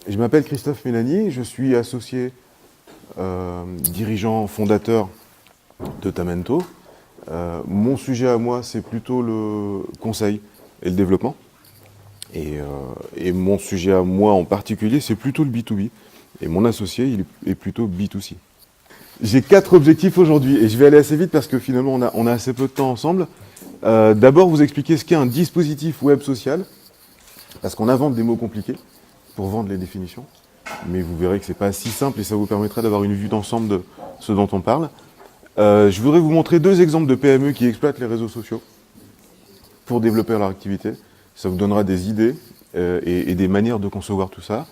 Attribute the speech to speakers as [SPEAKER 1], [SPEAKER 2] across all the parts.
[SPEAKER 1] Je m'appelle Christophe Mélanie, je suis associé, dirigeant, fondateur de Tamento. Mon sujet à moi, c'est plutôt le conseil et le développement. Et mon sujet à moi en particulier, c'est plutôt le B2B. Et mon associé, il est plutôt B2C. J'ai 4 objectifs aujourd'hui et je vais aller assez vite parce que finalement on a assez peu de temps ensemble. D'abord vous expliquer ce qu'est un dispositif web social, parce qu'on invente des mots compliqués pour vendre les définitions. Mais vous verrez que c'est pas si simple et ça vous permettra d'avoir une vue d'ensemble de ce dont on parle. Je voudrais vous montrer 2 exemples de PME qui exploitent les réseaux sociaux pour développer leur activité. Ça vous donnera des idées et des manières de concevoir tout ça.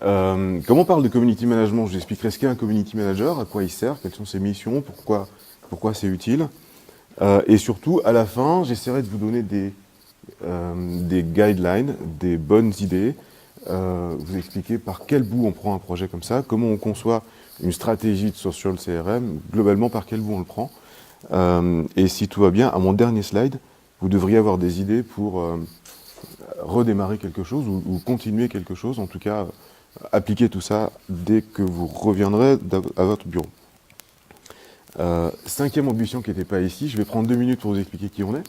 [SPEAKER 1] Comme on parle de community management, je vous expliquerai ce qu'est un community manager, à quoi il sert, quelles sont ses missions, pourquoi c'est utile. Et surtout, à la fin, j'essaierai de vous donner des guidelines, des bonnes idées, vous expliquer par quel bout on prend un projet comme ça, comment on conçoit une stratégie de social CRM, globalement par quel bout on le prend. Et si tout va bien, à mon dernier slide, vous devriez avoir des idées pour redémarrer quelque chose ou continuer quelque chose, en tout cas appliquer tout ça dès que vous reviendrez à votre bureau. 5e ambition qui n'était pas ici, je vais prendre 2 minutes pour vous expliquer qui on est.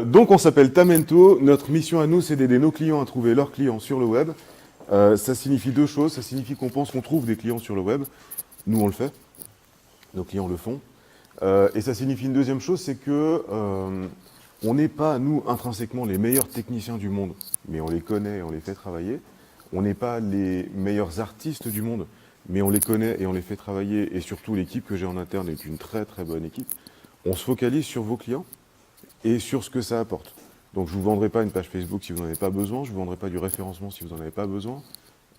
[SPEAKER 1] Donc on s'appelle Tamento, notre mission à nous c'est d'aider nos clients à trouver leurs clients sur le web. Ça signifie 2 choses, ça signifie qu'on pense qu'on trouve des clients sur le web, nous on le fait, nos clients le font. Et ça signifie une 2e chose, c'est que on n'est pas, nous, intrinsèquement, les meilleurs techniciens du monde, mais on les connaît et on les fait travailler. On n'est pas les meilleurs artistes du monde, mais on les connaît et on les fait travailler. Et surtout, l'équipe que j'ai en interne est une très très bonne équipe. On se focalise sur vos clients et sur ce que ça apporte. Donc je ne vous vendrai pas une page Facebook si vous n'en avez pas besoin, je ne vous vendrai pas du référencement si vous n'en avez pas besoin.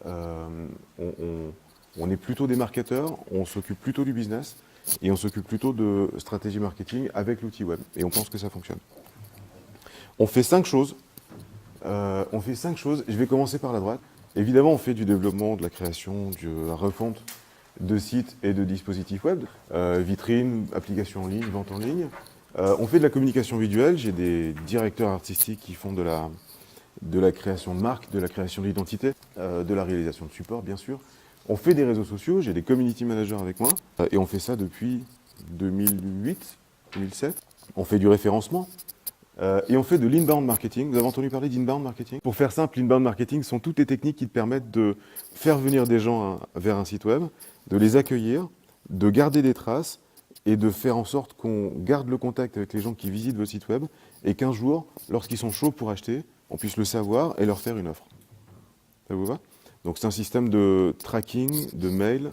[SPEAKER 1] On est plutôt des marketeurs, on s'occupe plutôt du business et on s'occupe plutôt de stratégie marketing avec l'outil web. Et on pense que ça fonctionne. On fait 5 choses. Je vais commencer par la droite. Évidemment, on fait du développement, de la création, de la refonte de sites et de dispositifs web, vitrines, applications en ligne, vente en ligne. On fait de la communication visuelle. J'ai des directeurs artistiques qui font de la création de marque, de la création d'identité, de la réalisation de support, bien sûr. On fait des réseaux sociaux. J'ai des community managers avec moi. Et on fait ça depuis 2008, 2007. On fait du référencement. Et on fait de l'inbound marketing. Vous avez entendu parler d'inbound marketing? Pour faire simple, l'inbound marketing sont toutes les techniques qui te permettent de faire venir des gens vers un site web, de les accueillir, de garder des traces et de faire en sorte qu'on garde le contact avec les gens qui visitent votre site web et qu'un jour, lorsqu'ils sont chauds pour acheter, on puisse le savoir et leur faire une offre. Ça vous va? Donc c'est un système de tracking, de mail,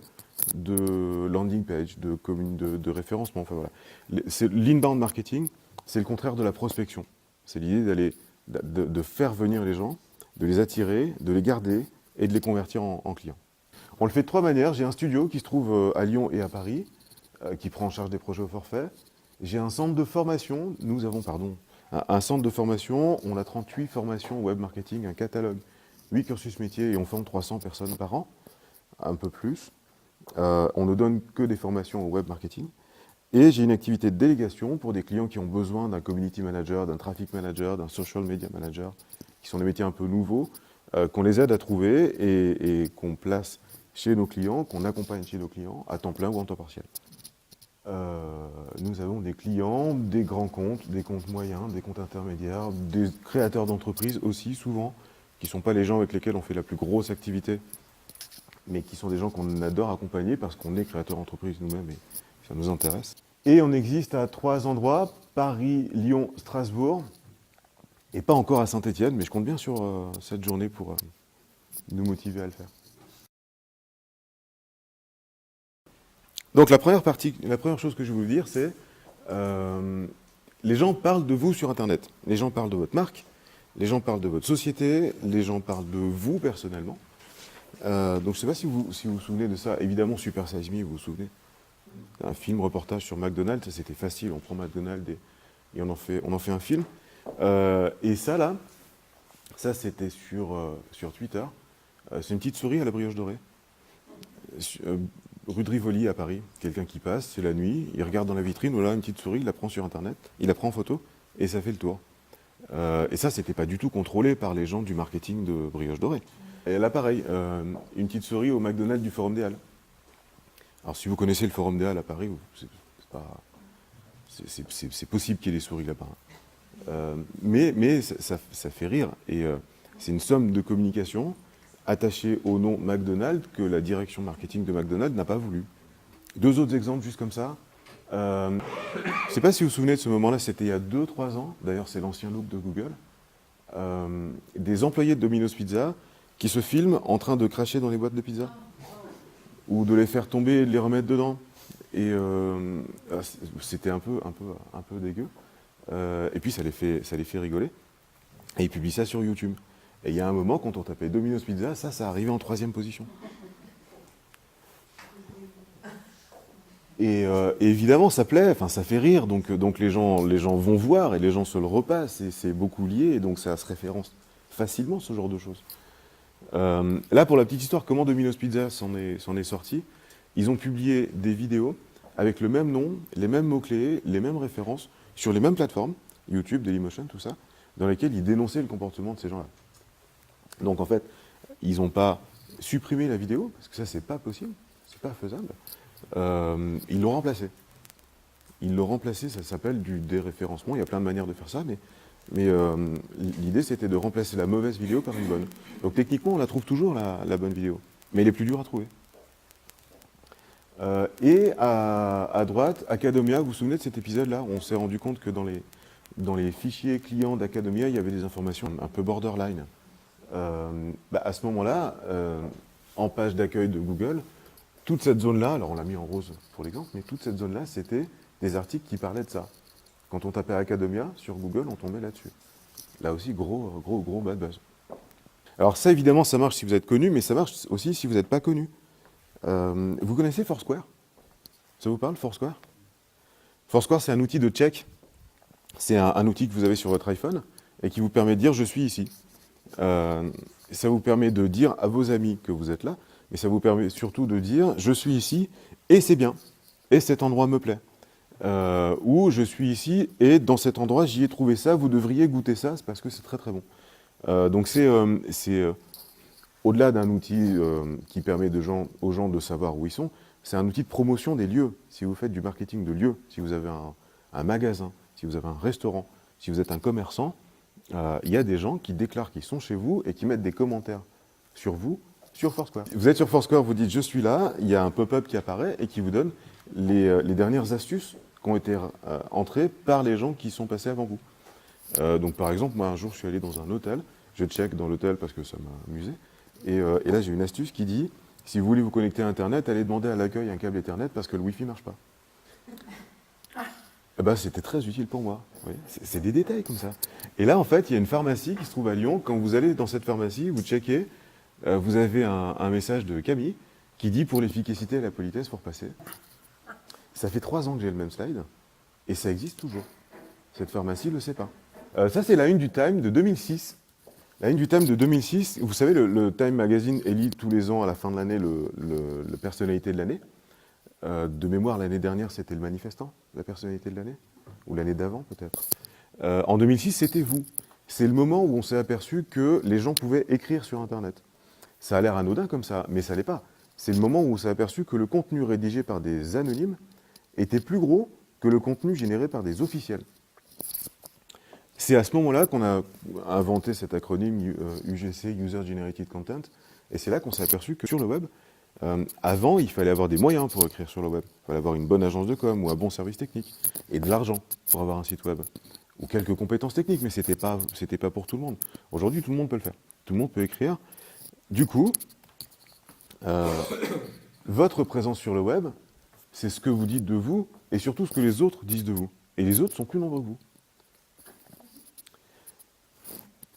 [SPEAKER 1] de landing page, de référencement. Enfin, voilà. L'inbound marketing, c'est le contraire de la prospection. C'est l'idée de faire venir les gens, de les attirer, de les garder et de les convertir en clients. On le fait de 3 manières. J'ai un studio qui se trouve à Lyon et à Paris, qui prend en charge des projets au forfait. J'ai un centre de formation. Nous avons, un centre de formation. On a 38 formations web marketing, un catalogue, 8 cursus métiers et on forme 300 personnes par an, un peu plus. On ne donne que des formations au web marketing. Et j'ai une activité de délégation pour des clients qui ont besoin d'un community manager, d'un traffic manager, d'un social media manager, qui sont des métiers un peu nouveaux, qu'on les aide à trouver et qu'on place chez nos clients, qu'on accompagne chez nos clients à temps plein ou en temps partiel. Nous avons des clients, des grands comptes, des comptes moyens, des comptes intermédiaires, des créateurs d'entreprises aussi souvent, qui ne sont pas les gens avec lesquels on fait la plus grosse activité, mais qui sont des gens qu'on adore accompagner parce qu'on est créateur d'entreprise nous-mêmes et ça nous intéresse. Et on existe à 3 endroits, Paris, Lyon, Strasbourg, et pas encore à Saint-Étienne, mais je compte bien sur cette journée pour nous motiver à le faire. Donc la première chose que je vais vous dire, c'est les gens parlent de vous sur Internet. Les gens parlent de votre marque, les gens parlent de votre société, les gens parlent de vous personnellement. Donc je ne sais pas si vous vous souvenez de ça. Évidemment, Super Size Me, vous vous souvenez? Un film reportage sur McDonald's, c'était facile, on prend McDonald's et on en fait un film. Et ça là, ça c'était sur Twitter. C'est une petite souris à la brioche dorée. Rue de Rivoli à Paris, quelqu'un qui passe, c'est la nuit, il regarde dans la vitrine, voilà une petite souris, il la prend sur Internet, il la prend en photo et ça fait le tour. Et ça, c'était pas du tout contrôlé par les gens du marketing de Brioche Dorée. Et là, pareil, une petite souris au McDonald's du Forum des Halles. Alors, si vous connaissez le Forum des Halles à Paris, c'est possible qu'il y ait des souris là-bas. Mais ça fait rire. Et c'est une somme de communication attachée au nom McDonald's que la direction marketing de McDonald's n'a pas voulu. Deux autres exemples juste comme ça. Je ne sais pas si vous vous souvenez de ce moment-là, c'était il y a 2-3 ans. D'ailleurs, c'est l'ancien look de Google. Des employés de Domino's Pizza qui se filment en train de cracher dans les boîtes de pizza. Ou de les faire tomber et de les remettre dedans. Et c'était un peu dégueu. Et puis ça les fait rigoler. Et ils publient ça sur YouTube. Et il y a un moment, quand on tapait Domino's Pizza, ça arrivait en 3e position. Et évidemment, ça plaît, enfin ça fait rire, donc les gens vont voir et les gens se le repassent, et c'est beaucoup lié, et donc ça se référence facilement, ce genre de choses. Là, pour la petite histoire, comment Domino's Pizza s'en est sorti, ils ont publié des vidéos avec le même nom, les mêmes mots-clés, les mêmes références, sur les mêmes plateformes, YouTube, Dailymotion, tout ça, dans lesquelles ils dénonçaient le comportement de ces gens-là. Donc en fait, ils n'ont pas supprimé la vidéo, parce que ça, c'est pas possible, c'est pas faisable. Ils l'ont remplacé. Ça s'appelle du déréférencement. Il y a plein de manières de faire ça, mais l'idée c'était de remplacer la mauvaise vidéo par une bonne. Donc techniquement, on la trouve toujours, la bonne vidéo, mais elle est plus dure à trouver. Et à droite, Academia, vous vous souvenez de cet épisode-là où on s'est rendu compte que dans les fichiers clients d'Academia, il y avait des informations un peu borderline. À ce moment-là, en page d'accueil de Google, toute cette zone-là, alors on l'a mis en rose pour l'exemple, mais toute cette zone-là, c'était des articles qui parlaient de ça. Quand on tapait Academia sur Google, on tombait là-dessus. Là aussi, gros bad buzz. Alors ça, évidemment, ça marche si vous êtes connu, mais ça marche aussi si vous n'êtes pas connu. Vous connaissez Foursquare? Ça vous parle, Foursquare? Foursquare, c'est un outil de check. C'est un outil que vous avez sur votre iPhone et qui vous permet de dire « je suis ici ». Ça vous permet de dire à vos amis que vous êtes là, mais ça vous permet surtout de dire « je suis ici et c'est bien, et cet endroit me plaît ». Ou « je suis ici et dans cet endroit j'y ai trouvé ça, vous devriez goûter ça, c'est parce que c'est très très bon ». Donc c'est au-delà d'un outil qui permet aux gens de savoir où ils sont, c'est un outil de promotion des lieux. Si vous faites du marketing de lieux, si vous avez un magasin, si vous avez un restaurant, si vous êtes un commerçant, il y a des gens qui déclarent qu'ils sont chez vous et qui mettent des commentaires sur vous, sur Foursquare. Vous êtes sur Foursquare, vous dites « je suis là », il y a un pop-up qui apparaît et qui vous donne les dernières astuces qui ont été entrées par les gens qui sont passés avant vous. Donc par exemple, moi un jour je suis allé dans un hôtel, je check dans l'hôtel parce que ça m'a amusé, et là j'ai une astuce qui dit « si vous voulez vous connecter à Internet, allez demander à l'accueil un câble Ethernet parce que le Wi-Fi ne marche pas ». C'était très utile pour moi. C'est des détails comme ça. Et là, en fait, il y a une pharmacie qui se trouve à Lyon. Quand vous allez dans cette pharmacie, vous checkez, vous avez un message de Camille qui dit « pour l'efficacité et la politesse, pour passer ». Ça fait 3 ans que j'ai le même slide, et ça existe toujours. Cette pharmacie ne le sait pas. Ça, c'est la une du Time de 2006. La une du Time de 2006, vous savez, le Time Magazine élit tous les ans, à la fin de l'année, la personnalité de l'année. De mémoire, l'année dernière, c'était le manifestant, la personnalité de l'année, ou l'année d'avant peut-être. En 2006, c'était vous. C'est le moment où on s'est aperçu que les gens pouvaient écrire sur Internet. Ça a l'air anodin comme ça, mais ça ne l'est pas. C'est le moment où on s'est aperçu que le contenu rédigé par des anonymes était plus gros que le contenu généré par des officiels. C'est à ce moment-là qu'on a inventé cet acronyme UGC, User Generated Content, et c'est là qu'on s'est aperçu que sur le web, avant, il fallait avoir des moyens pour écrire sur le web. Il fallait avoir une bonne agence de com ou un bon service technique, et de l'argent pour avoir un site web, ou quelques compétences techniques, mais c'était pas pour tout le monde. Aujourd'hui, tout le monde peut le faire. Tout le monde peut écrire. Du coup, votre présence sur le web, c'est ce que vous dites de vous, et surtout ce que les autres disent de vous. Et les autres sont plus nombreux que vous.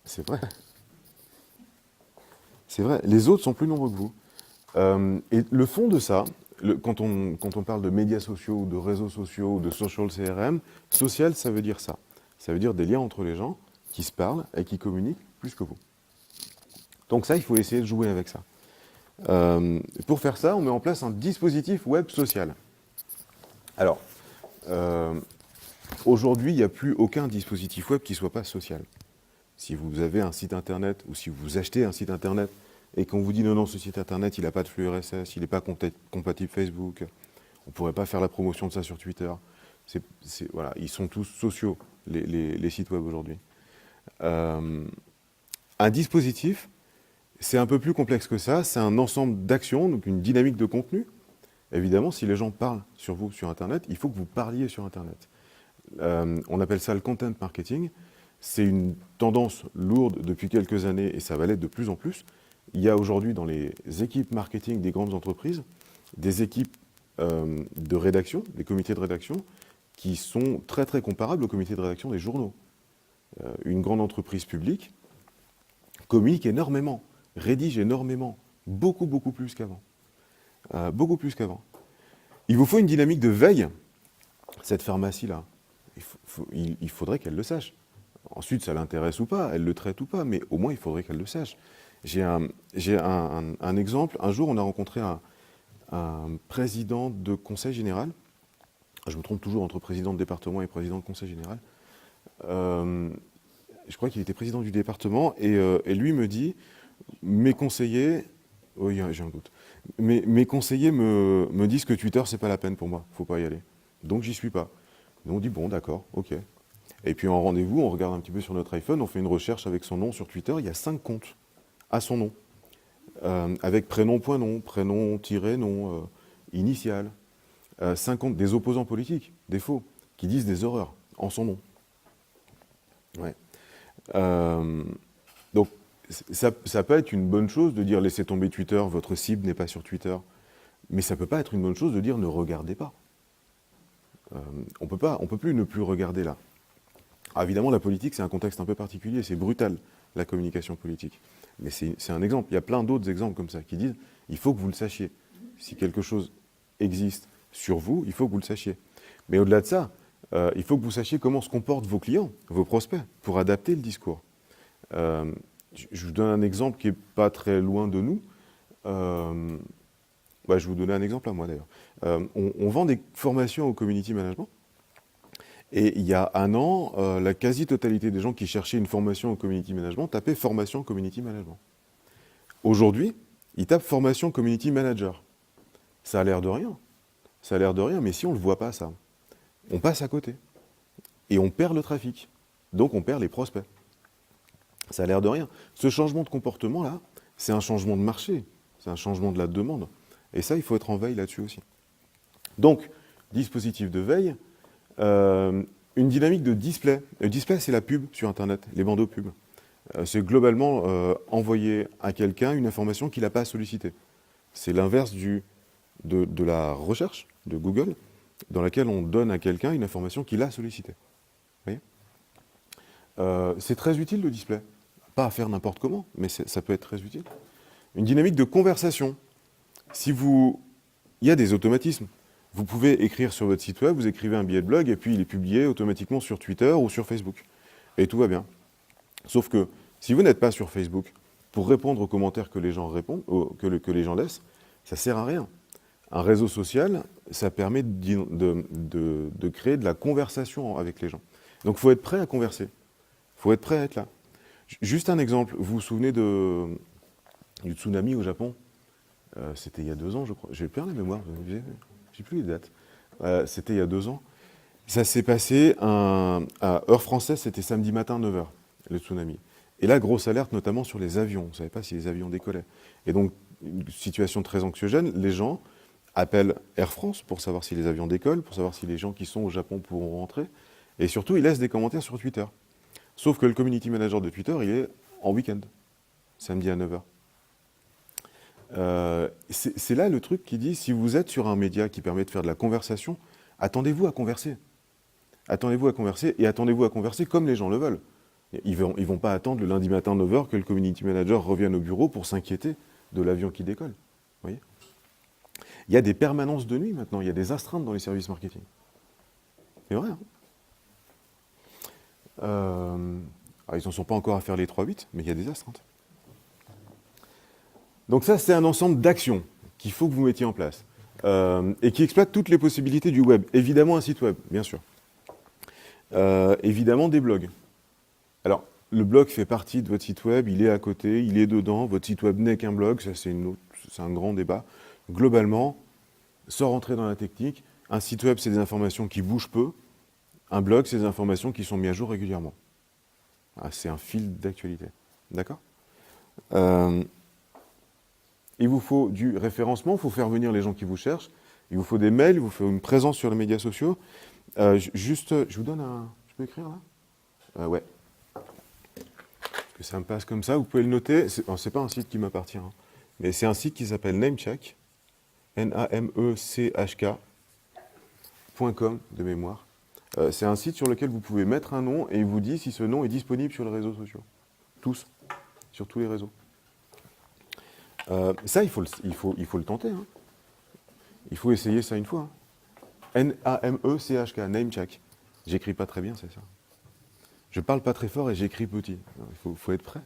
[SPEAKER 1] C'est vrai. C'est vrai, les autres sont plus nombreux que vous. Et le fond de ça, quand on parle de médias sociaux, ou de réseaux sociaux, ou de social CRM, social, ça veut dire ça. Ça veut dire des liens entre les gens qui se parlent et qui communiquent plus que vous. Donc ça, il faut essayer de jouer avec ça. Pour faire ça, on met en place un dispositif web social. Alors, Aujourd'hui, il n'y a plus aucun dispositif web qui ne soit pas social. Si vous avez un site internet ou si vous achetez un site internet et qu'on vous dit non, ce site internet, il n'a pas de flux RSS, il n'est pas compatible Facebook, on ne pourrait pas faire la promotion de ça sur Twitter. Voilà, ils sont tous sociaux, les sites web aujourd'hui. Un dispositif, c'est un peu plus complexe que ça, c'est un ensemble d'actions, donc une dynamique de contenu. Évidemment, si les gens parlent sur vous sur Internet, il faut que vous parliez sur Internet. On appelle ça le content marketing. C'est une tendance lourde depuis quelques années et ça va l'être de plus en plus. Il y a aujourd'hui dans les équipes marketing des grandes entreprises des équipes de rédaction, des comités de rédaction, qui sont très très comparables aux comités de rédaction des journaux. Une grande entreprise publique communique énormément, rédige énormément, beaucoup plus qu'avant. Beaucoup plus qu'avant. Il vous faut une dynamique de veille. Cette pharmacie-là, il faudrait qu'elle le sache. Ensuite, ça l'intéresse ou pas, elle le traite ou pas, mais au moins, il faudrait qu'elle le sache. J'ai un exemple. Un jour, on a rencontré un président de conseil général. Je me trompe toujours entre président de département et président de conseil général. Je crois qu'il était président du département, et lui me dit, mes conseillers, oui, j'ai un doute, mes conseillers me disent que Twitter, c'est pas la peine pour moi, faut pas y aller. Donc, j'y suis pas. Donc, on dit, bon, d'accord, ok. Et puis, en rendez-vous, on regarde un petit peu sur notre iPhone, on fait une recherche avec son nom sur Twitter, il y a 5 comptes à son nom, avec prénom.nom, prénom-nom, initial, 5 comptes des opposants politiques, des faux, qui disent des horreurs en son nom. Ouais. Donc, ça peut être une bonne chose de dire laissez tomber Twitter, votre cible n'est pas sur Twitter, mais ça peut pas être une bonne chose de dire ne regardez pas. On peut plus ne plus regarder là. Alors évidemment, la politique, c'est un contexte un peu particulier, c'est brutal, la communication politique. Mais c'est un exemple. Il y a plein d'autres exemples comme ça qui disent il faut que vous le sachiez. Si quelque chose existe sur vous, il faut que vous le sachiez. Mais au-delà de ça, il faut que vous sachiez comment se comportent vos clients, vos prospects, pour adapter le discours. Je vous donne un exemple qui n'est pas très loin de nous. Je vais vous donner un exemple à moi d'ailleurs. On vend des formations au community management. Et il y a un an, la quasi-totalité des gens qui cherchaient une formation au community management tapaient formation community management. Aujourd'hui, ils tapent formation community manager. Ça a l'air de rien. Ça a l'air de rien, mais si on ne le voit pas, ça, on passe à côté. Et on perd le trafic. Donc on perd les prospects. Ça a l'air de rien. Ce changement de comportement-là, c'est un changement de marché. C'est un changement de la demande. Et ça, il faut être en veille là-dessus aussi. Donc, dispositif de veille, une dynamique de display. Le display, c'est la pub sur Internet, les bandeaux pubs. C'est globalement envoyer à quelqu'un une information qu'il n'a pas sollicitée. C'est l'inverse de la recherche de Google, dans laquelle on donne à quelqu'un une information qu'il a sollicitée. Vous voyez, c'est très utile le display. Pas à faire n'importe comment, mais ça peut être très utile. Une dynamique de conversation. Il y a des automatismes. Vous pouvez écrire sur votre site web, vous écrivez un billet de blog, et puis il est publié automatiquement sur Twitter ou sur Facebook. Et tout va bien. Sauf que, si vous n'êtes pas sur Facebook, pour répondre aux commentaires que les gens que les gens laissent, ça ne sert à rien. Un réseau social, ça permet de créer de la conversation avec les gens. Donc il faut être prêt à converser. Il faut être prêt à être là. Juste un exemple, vous vous souvenez du tsunami au Japon? C'était il y a 2 ans, je crois. J'ai perdu la mémoire, je ne sais plus les dates. C'était il y a 2 ans. Ça s'est passé à heure française, c'était samedi matin 9h, le tsunami. Et là, grosse alerte, notamment sur les avions. On ne savait pas si les avions décollaient. Et donc, une situation très anxiogène, les gens appellent Air France pour savoir si les avions décollent, pour savoir si les gens qui sont au Japon pourront rentrer. Et surtout, ils laissent des commentaires sur Twitter. Sauf que le community manager de Twitter, il est en week-end, samedi à 9h. C'est là le truc qui dit, si vous êtes sur un média qui permet de faire de la conversation, attendez-vous à converser. Attendez-vous à converser, et attendez-vous à converser comme les gens le veulent. Ils vont pas attendre le lundi matin 9h que le community manager revienne au bureau pour s'inquiéter de l'avion qui décolle. Vous voyez ? Il y a des permanences de nuit maintenant, il y a des astreintes dans les services marketing. C'est vrai, hein ? Ils n'en sont pas encore à faire les 3-8, mais il y a des astreintes. Donc ça, c'est un ensemble d'actions qu'il faut que vous mettiez en place et qui exploitent toutes les possibilités du web. Évidemment, un site web, bien sûr. Évidemment, des blogs. Alors, le blog fait partie de votre site web, il est à côté, il est dedans. Votre site web n'est qu'un blog, ça c'est un grand débat. Globalement, sans rentrer dans la technique, un site web, c'est des informations qui bougent peu. Un blog, c'est des informations qui sont mises à jour régulièrement. Ah, c'est un fil d'actualité. D'accord ? Il vous faut du référencement, il faut faire venir les gens qui vous cherchent. Il vous faut des mails, il vous faut une présence sur les médias sociaux. Je vous donne un... Je peux écrire là ouais. Parce que ça me passe comme ça, vous pouvez le noter. C'est pas un site qui m'appartient, hein, mais c'est un site qui s'appelle Namecheck, namechk.com de mémoire. C'est un site sur lequel vous pouvez mettre un nom et il vous dit si ce nom est disponible sur les réseaux sociaux. Tous, sur tous les réseaux. Ça, il faut le tenter. Hein. Il faut essayer ça une fois. Hein. Namechk, Namecheck. J'écris pas très bien, c'est ça. Je parle pas très fort et j'écris petit. Il faut être prêt.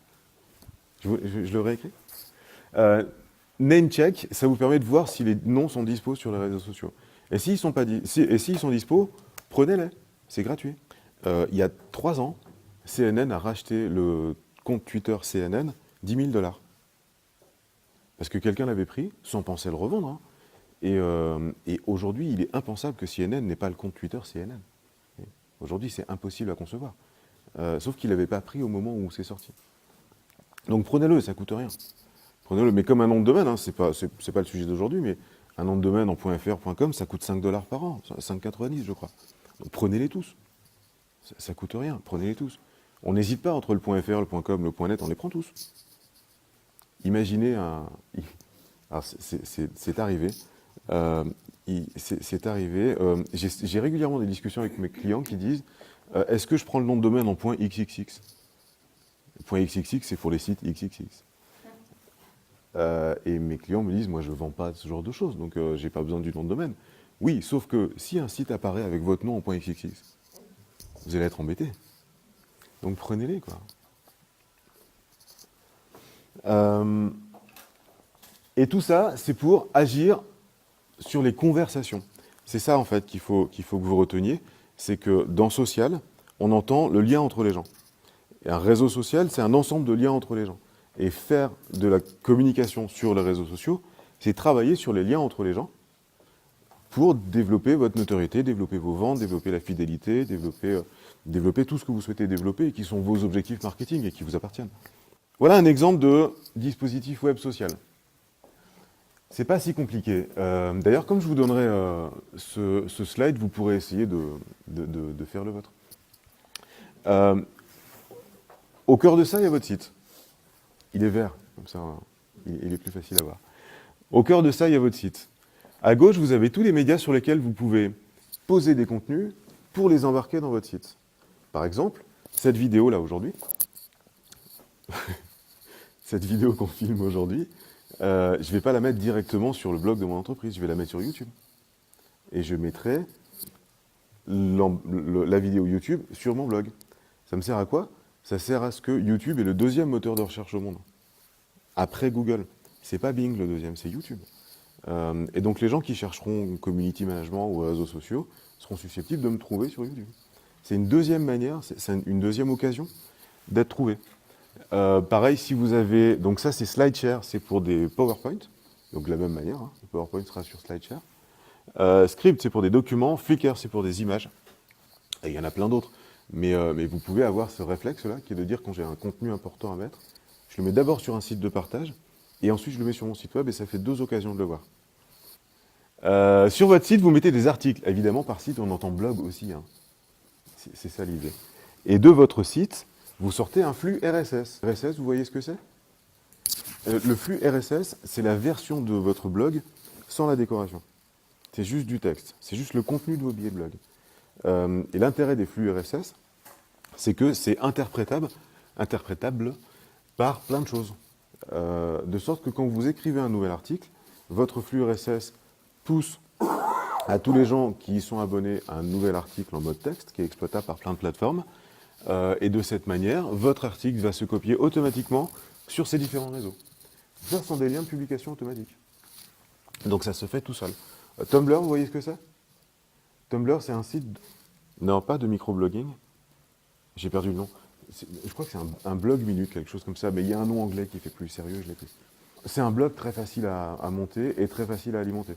[SPEAKER 1] Je le réécris. Namecheck, ça vous permet de voir si les noms sont dispo sur les réseaux sociaux. Et s'ils sont dispo, prenez-les. C'est gratuit. Il y a 3 ans, CNN a racheté le compte Twitter CNN 10 000 $. Parce que quelqu'un l'avait pris sans penser le revendre. Hein. Et aujourd'hui, il est impensable que CNN n'ait pas le compte Twitter CNN. Aujourd'hui, c'est impossible à concevoir. Sauf qu'il n'avait pas pris au moment où c'est sorti. Donc prenez-le, ça ne coûte rien. Prenez-le, mais comme un nom de domaine, hein, c'est pas le sujet d'aujourd'hui, mais un nom de domaine en .fr, .com, ça coûte 5 $ par an, 5,90 je crois. Donc prenez-les tous. Ça ne coûte rien, prenez-les tous. On n'hésite pas entre le .fr, le .com, le .net, on les prend tous. Imaginez un... Alors c'est arrivé. C'est arrivé. J'ai régulièrement des discussions avec mes clients qui disent est-ce que je prends le nom de domaine en .xxx? .xxx, c'est pour les sites XXX. Et mes clients me disent moi, je ne vends pas ce genre de choses, donc je n'ai pas besoin du nom de domaine. Oui, sauf que si un site apparaît avec votre nom en .xxx, vous allez être embêté. Donc prenez-les, quoi. Et tout ça, c'est pour agir sur les conversations. C'est ça, en fait, qu'il faut que vous reteniez. C'est que dans social, on entend le lien entre les gens. Et un réseau social, c'est un ensemble de liens entre les gens. Et faire de la communication sur les réseaux sociaux, c'est travailler sur les liens entre les gens pour développer votre notoriété, développer vos ventes, développer la fidélité, développer tout ce que vous souhaitez développer et qui sont vos objectifs marketing et qui vous appartiennent. Voilà un exemple de dispositif web social. C'est pas si compliqué. D'ailleurs, comme je vous donnerai ce slide, vous pourrez essayer de faire le vôtre. Au cœur de ça, il y a votre site. Il est vert, comme ça, il est plus facile à voir. Au cœur de ça, il y a votre site. À gauche, vous avez tous les médias sur lesquels vous pouvez poser des contenus pour les embarquer dans votre site. Par exemple, cette vidéo là aujourd'hui, cette vidéo qu'on filme aujourd'hui, je ne vais pas la mettre directement sur le blog de mon entreprise, je vais la mettre sur YouTube. Et je mettrai la vidéo YouTube sur mon blog. Ça me sert à quoi? Ça sert à ce que YouTube est le deuxième moteur de recherche au monde. Après Google. C'est pas Bing le deuxième, c'est YouTube. Et donc les gens qui chercheront community management ou réseaux sociaux seront susceptibles de me trouver sur YouTube. C'est une deuxième manière, c'est une deuxième occasion d'être trouvé. Pareil, si vous avez... Donc ça, c'est SlideShare, c'est pour des PowerPoint. Donc de la même manière, hein, le PowerPoint sera sur SlideShare. Script, c'est pour des documents. Flickr, c'est pour des images. Et il y en a plein d'autres. Mais vous pouvez avoir ce réflexe-là, qui est de dire quand j'ai un contenu important à mettre, je le mets d'abord sur un site de partage, et ensuite je le mets sur mon site web, et ça fait 2 occasions de le voir. Sur votre site, vous mettez des articles. Évidemment, par site, on entend blog aussi. Hein. C'est ça l'idée. Et de votre site, vous sortez un flux RSS. RSS, vous voyez ce que c'est? Le flux RSS, c'est la version de votre blog sans la décoration. C'est juste du texte. C'est juste le contenu de vos billets de blog. Et l'intérêt des flux RSS, c'est que c'est interprétable par plein de choses. De sorte que quand vous écrivez un nouvel article, votre flux RSS pousse à tous les gens qui y sont abonnés à un nouvel article en mode texte, qui est exploitable par plein de plateformes. Et de cette manière, votre article va se copier automatiquement sur ces différents réseaux. Ça sont des liens de publication automatiques. Donc ça se fait tout seul. Tumblr, vous voyez ce que c'est? Tumblr, c'est un site Non, pas de microblogging. J'ai perdu le nom. Je crois que c'est un blog minute, quelque chose comme ça, mais il y a un nom anglais qui fait plus sérieux, je l'ai plus. C'est un blog très facile à monter et très facile à alimenter.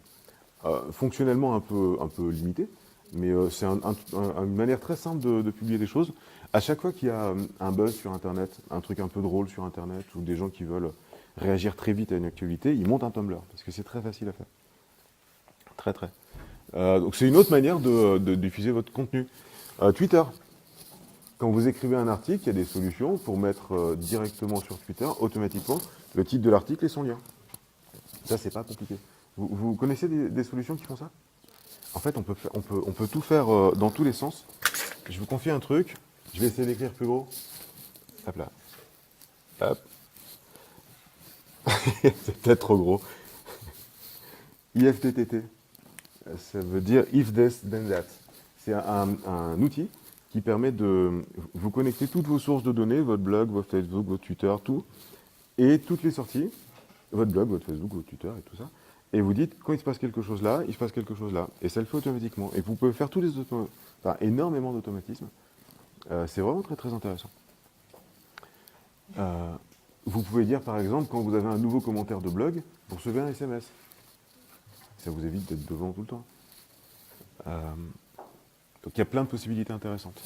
[SPEAKER 1] Fonctionnellement un peu limité, mais c'est une manière très simple de publier des choses. À chaque fois qu'il y a un buzz sur Internet, un truc un peu drôle sur Internet, ou des gens qui veulent réagir très vite à une actualité, ils montent un Tumblr, parce que c'est très facile à faire. Très, très. Donc c'est une autre manière de diffuser votre contenu. Twitter. Quand vous écrivez un article, il y a des solutions pour mettre directement sur Twitter, automatiquement, le titre de l'article et son lien. Ça, c'est pas compliqué. Vous connaissez des solutions qui font ça? En fait, on peut tout faire dans tous les sens. Je vous confie un truc. Je vais essayer d'écrire plus gros. Hop là. Hop. C'est peut-être trop gros. IFTTT. Ça veut dire if this, then that. C'est un outil qui permet de vous connecter toutes vos sources de données, votre blog, votre Facebook, votre Twitter, tout, et toutes les sorties, votre blog, votre Facebook, votre Twitter et tout ça. Et vous dites, quand il se passe quelque chose là, il se passe quelque chose là. Et ça le fait automatiquement. Et vous pouvez faire énormément d'automatismes. C'est vraiment très très intéressant. Vous pouvez dire par exemple, quand vous avez un nouveau commentaire de blog, vous recevez un SMS. Ça vous évite d'être devant tout le temps. Donc il y a plein de possibilités intéressantes.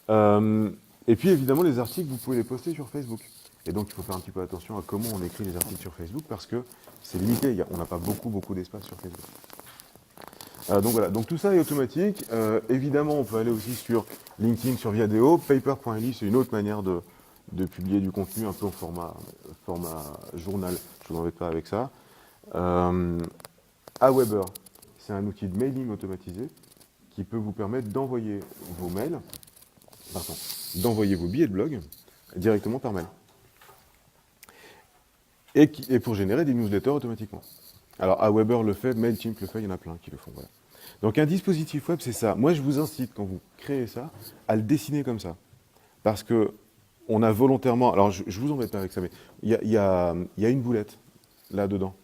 [SPEAKER 1] Et puis évidemment, les articles, vous pouvez les poster sur Facebook. Et donc il faut faire un petit peu attention à comment on écrit les articles sur Facebook parce que c'est limité, on n'a pas beaucoup d'espace sur Facebook. Donc voilà, donc tout ça est automatique. Évidemment, on peut aller aussi sur LinkedIn, sur Viadeo. Paper.ly, c'est une autre manière de publier du contenu un peu en format journal. Je ne vous embête pas avec ça. Aweber, c'est un outil de mailing automatisé qui peut vous permettre d'envoyer vos mails, d'envoyer vos billets de blog directement par mail. Et pour générer des newsletters automatiquement. Alors Aweber le fait, Mailchimp le fait, il y en a plein qui le font. Voilà. Donc un dispositif web, c'est ça. Moi, je vous incite, quand vous créez ça, à le dessiner comme ça. Parce que on a volontairement... Alors, je vous embête pas avec ça, mais il y a une boulette là-dedans.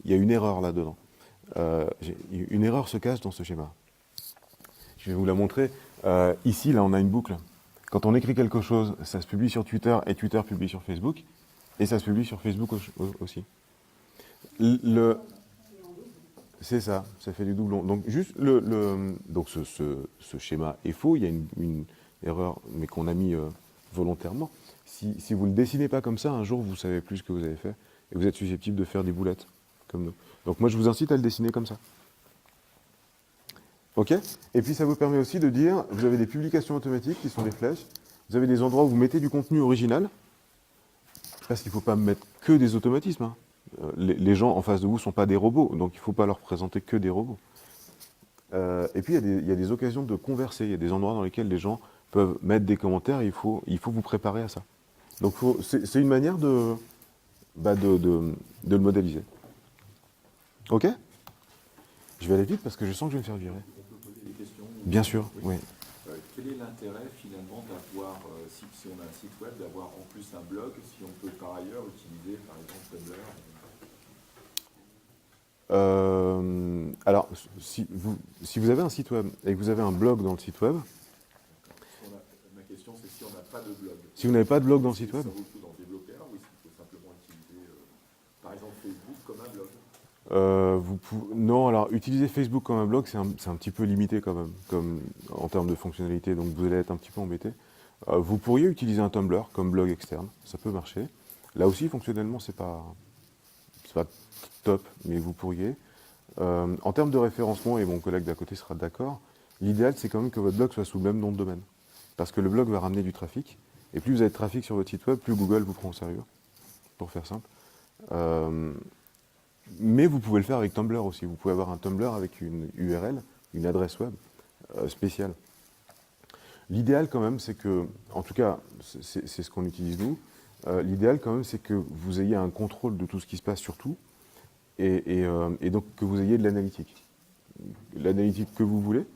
[SPEAKER 1] Il y a une erreur là-dedans. Une erreur se cache dans ce schéma. Je vais vous la montrer. Ici, là, on a une boucle. Quand on écrit quelque chose, ça se publie sur Twitter et Twitter publie sur Facebook. Et ça se publie sur Facebook aussi. C'est ça, ça fait du doublon. Donc, juste donc ce schéma est faux. Il y a une erreur, mais qu'on a mis volontairement. Si vous ne le dessinez pas comme ça, un jour, vous ne savez plus ce que vous avez fait. Et vous êtes susceptible de faire des boulettes, comme nous. Donc, moi, je vous incite à le dessiner comme ça. OK? Et puis, ça vous permet aussi de dire, vous avez des publications automatiques qui sont des flèches. Vous avez des endroits où vous mettez du contenu original. Parce qu'il ne faut pas mettre que des automatismes. Hein. Les gens en face de vous ne sont pas des robots, donc il ne faut pas leur présenter que des robots. Et puis il y a des occasions de converser, il y a des endroits dans lesquels les gens peuvent mettre des commentaires et il faut vous préparer à ça. Donc c'est une manière de le modéliser. OK? Je vais aller vite parce que je sens que je vais me faire virer.
[SPEAKER 2] On peut poser des questions?
[SPEAKER 1] Bien sûr, oui.
[SPEAKER 2] Quel est l'intérêt finalement d'avoir, si on a un site web, d'avoir en plus un blog, si on peut par ailleurs utiliser par exemple Tumblr?
[SPEAKER 1] Alors, si vous avez un site web et que vous avez un blog dans le site web...
[SPEAKER 2] Ma question c'est si on n'a pas de blog.
[SPEAKER 1] Si vous n'avez pas de blog dans le site web?
[SPEAKER 2] Ça vaut le coup d'en développer un ou est-ce qu'il faut simplement utiliser par exemple Facebook comme un blog?
[SPEAKER 1] Non, alors utiliser Facebook comme un blog, c'est un petit peu limité quand même, en termes de fonctionnalité, donc vous allez être un petit peu embêté. Vous pourriez utiliser un Tumblr comme blog externe, ça peut marcher. Là aussi, fonctionnellement, c'est pas top, mais vous pourriez. En termes de référencement, et mon collègue d'à côté sera d'accord, l'idéal, c'est quand même que votre blog soit sous le même nom de domaine. Parce que le blog va ramener du trafic, et plus vous avez de trafic sur votre site web, plus Google vous prend au sérieux, pour faire simple. Mais vous pouvez le faire avec Tumblr aussi. Vous pouvez avoir un Tumblr avec une URL, une adresse web spéciale. L'idéal quand même, c'est que, en tout cas, c'est ce qu'on utilise nous, l'idéal quand même, c'est que vous ayez un contrôle de tout ce qui se passe sur tout, et donc que vous ayez de l'analytique. L'analytique que vous voulez,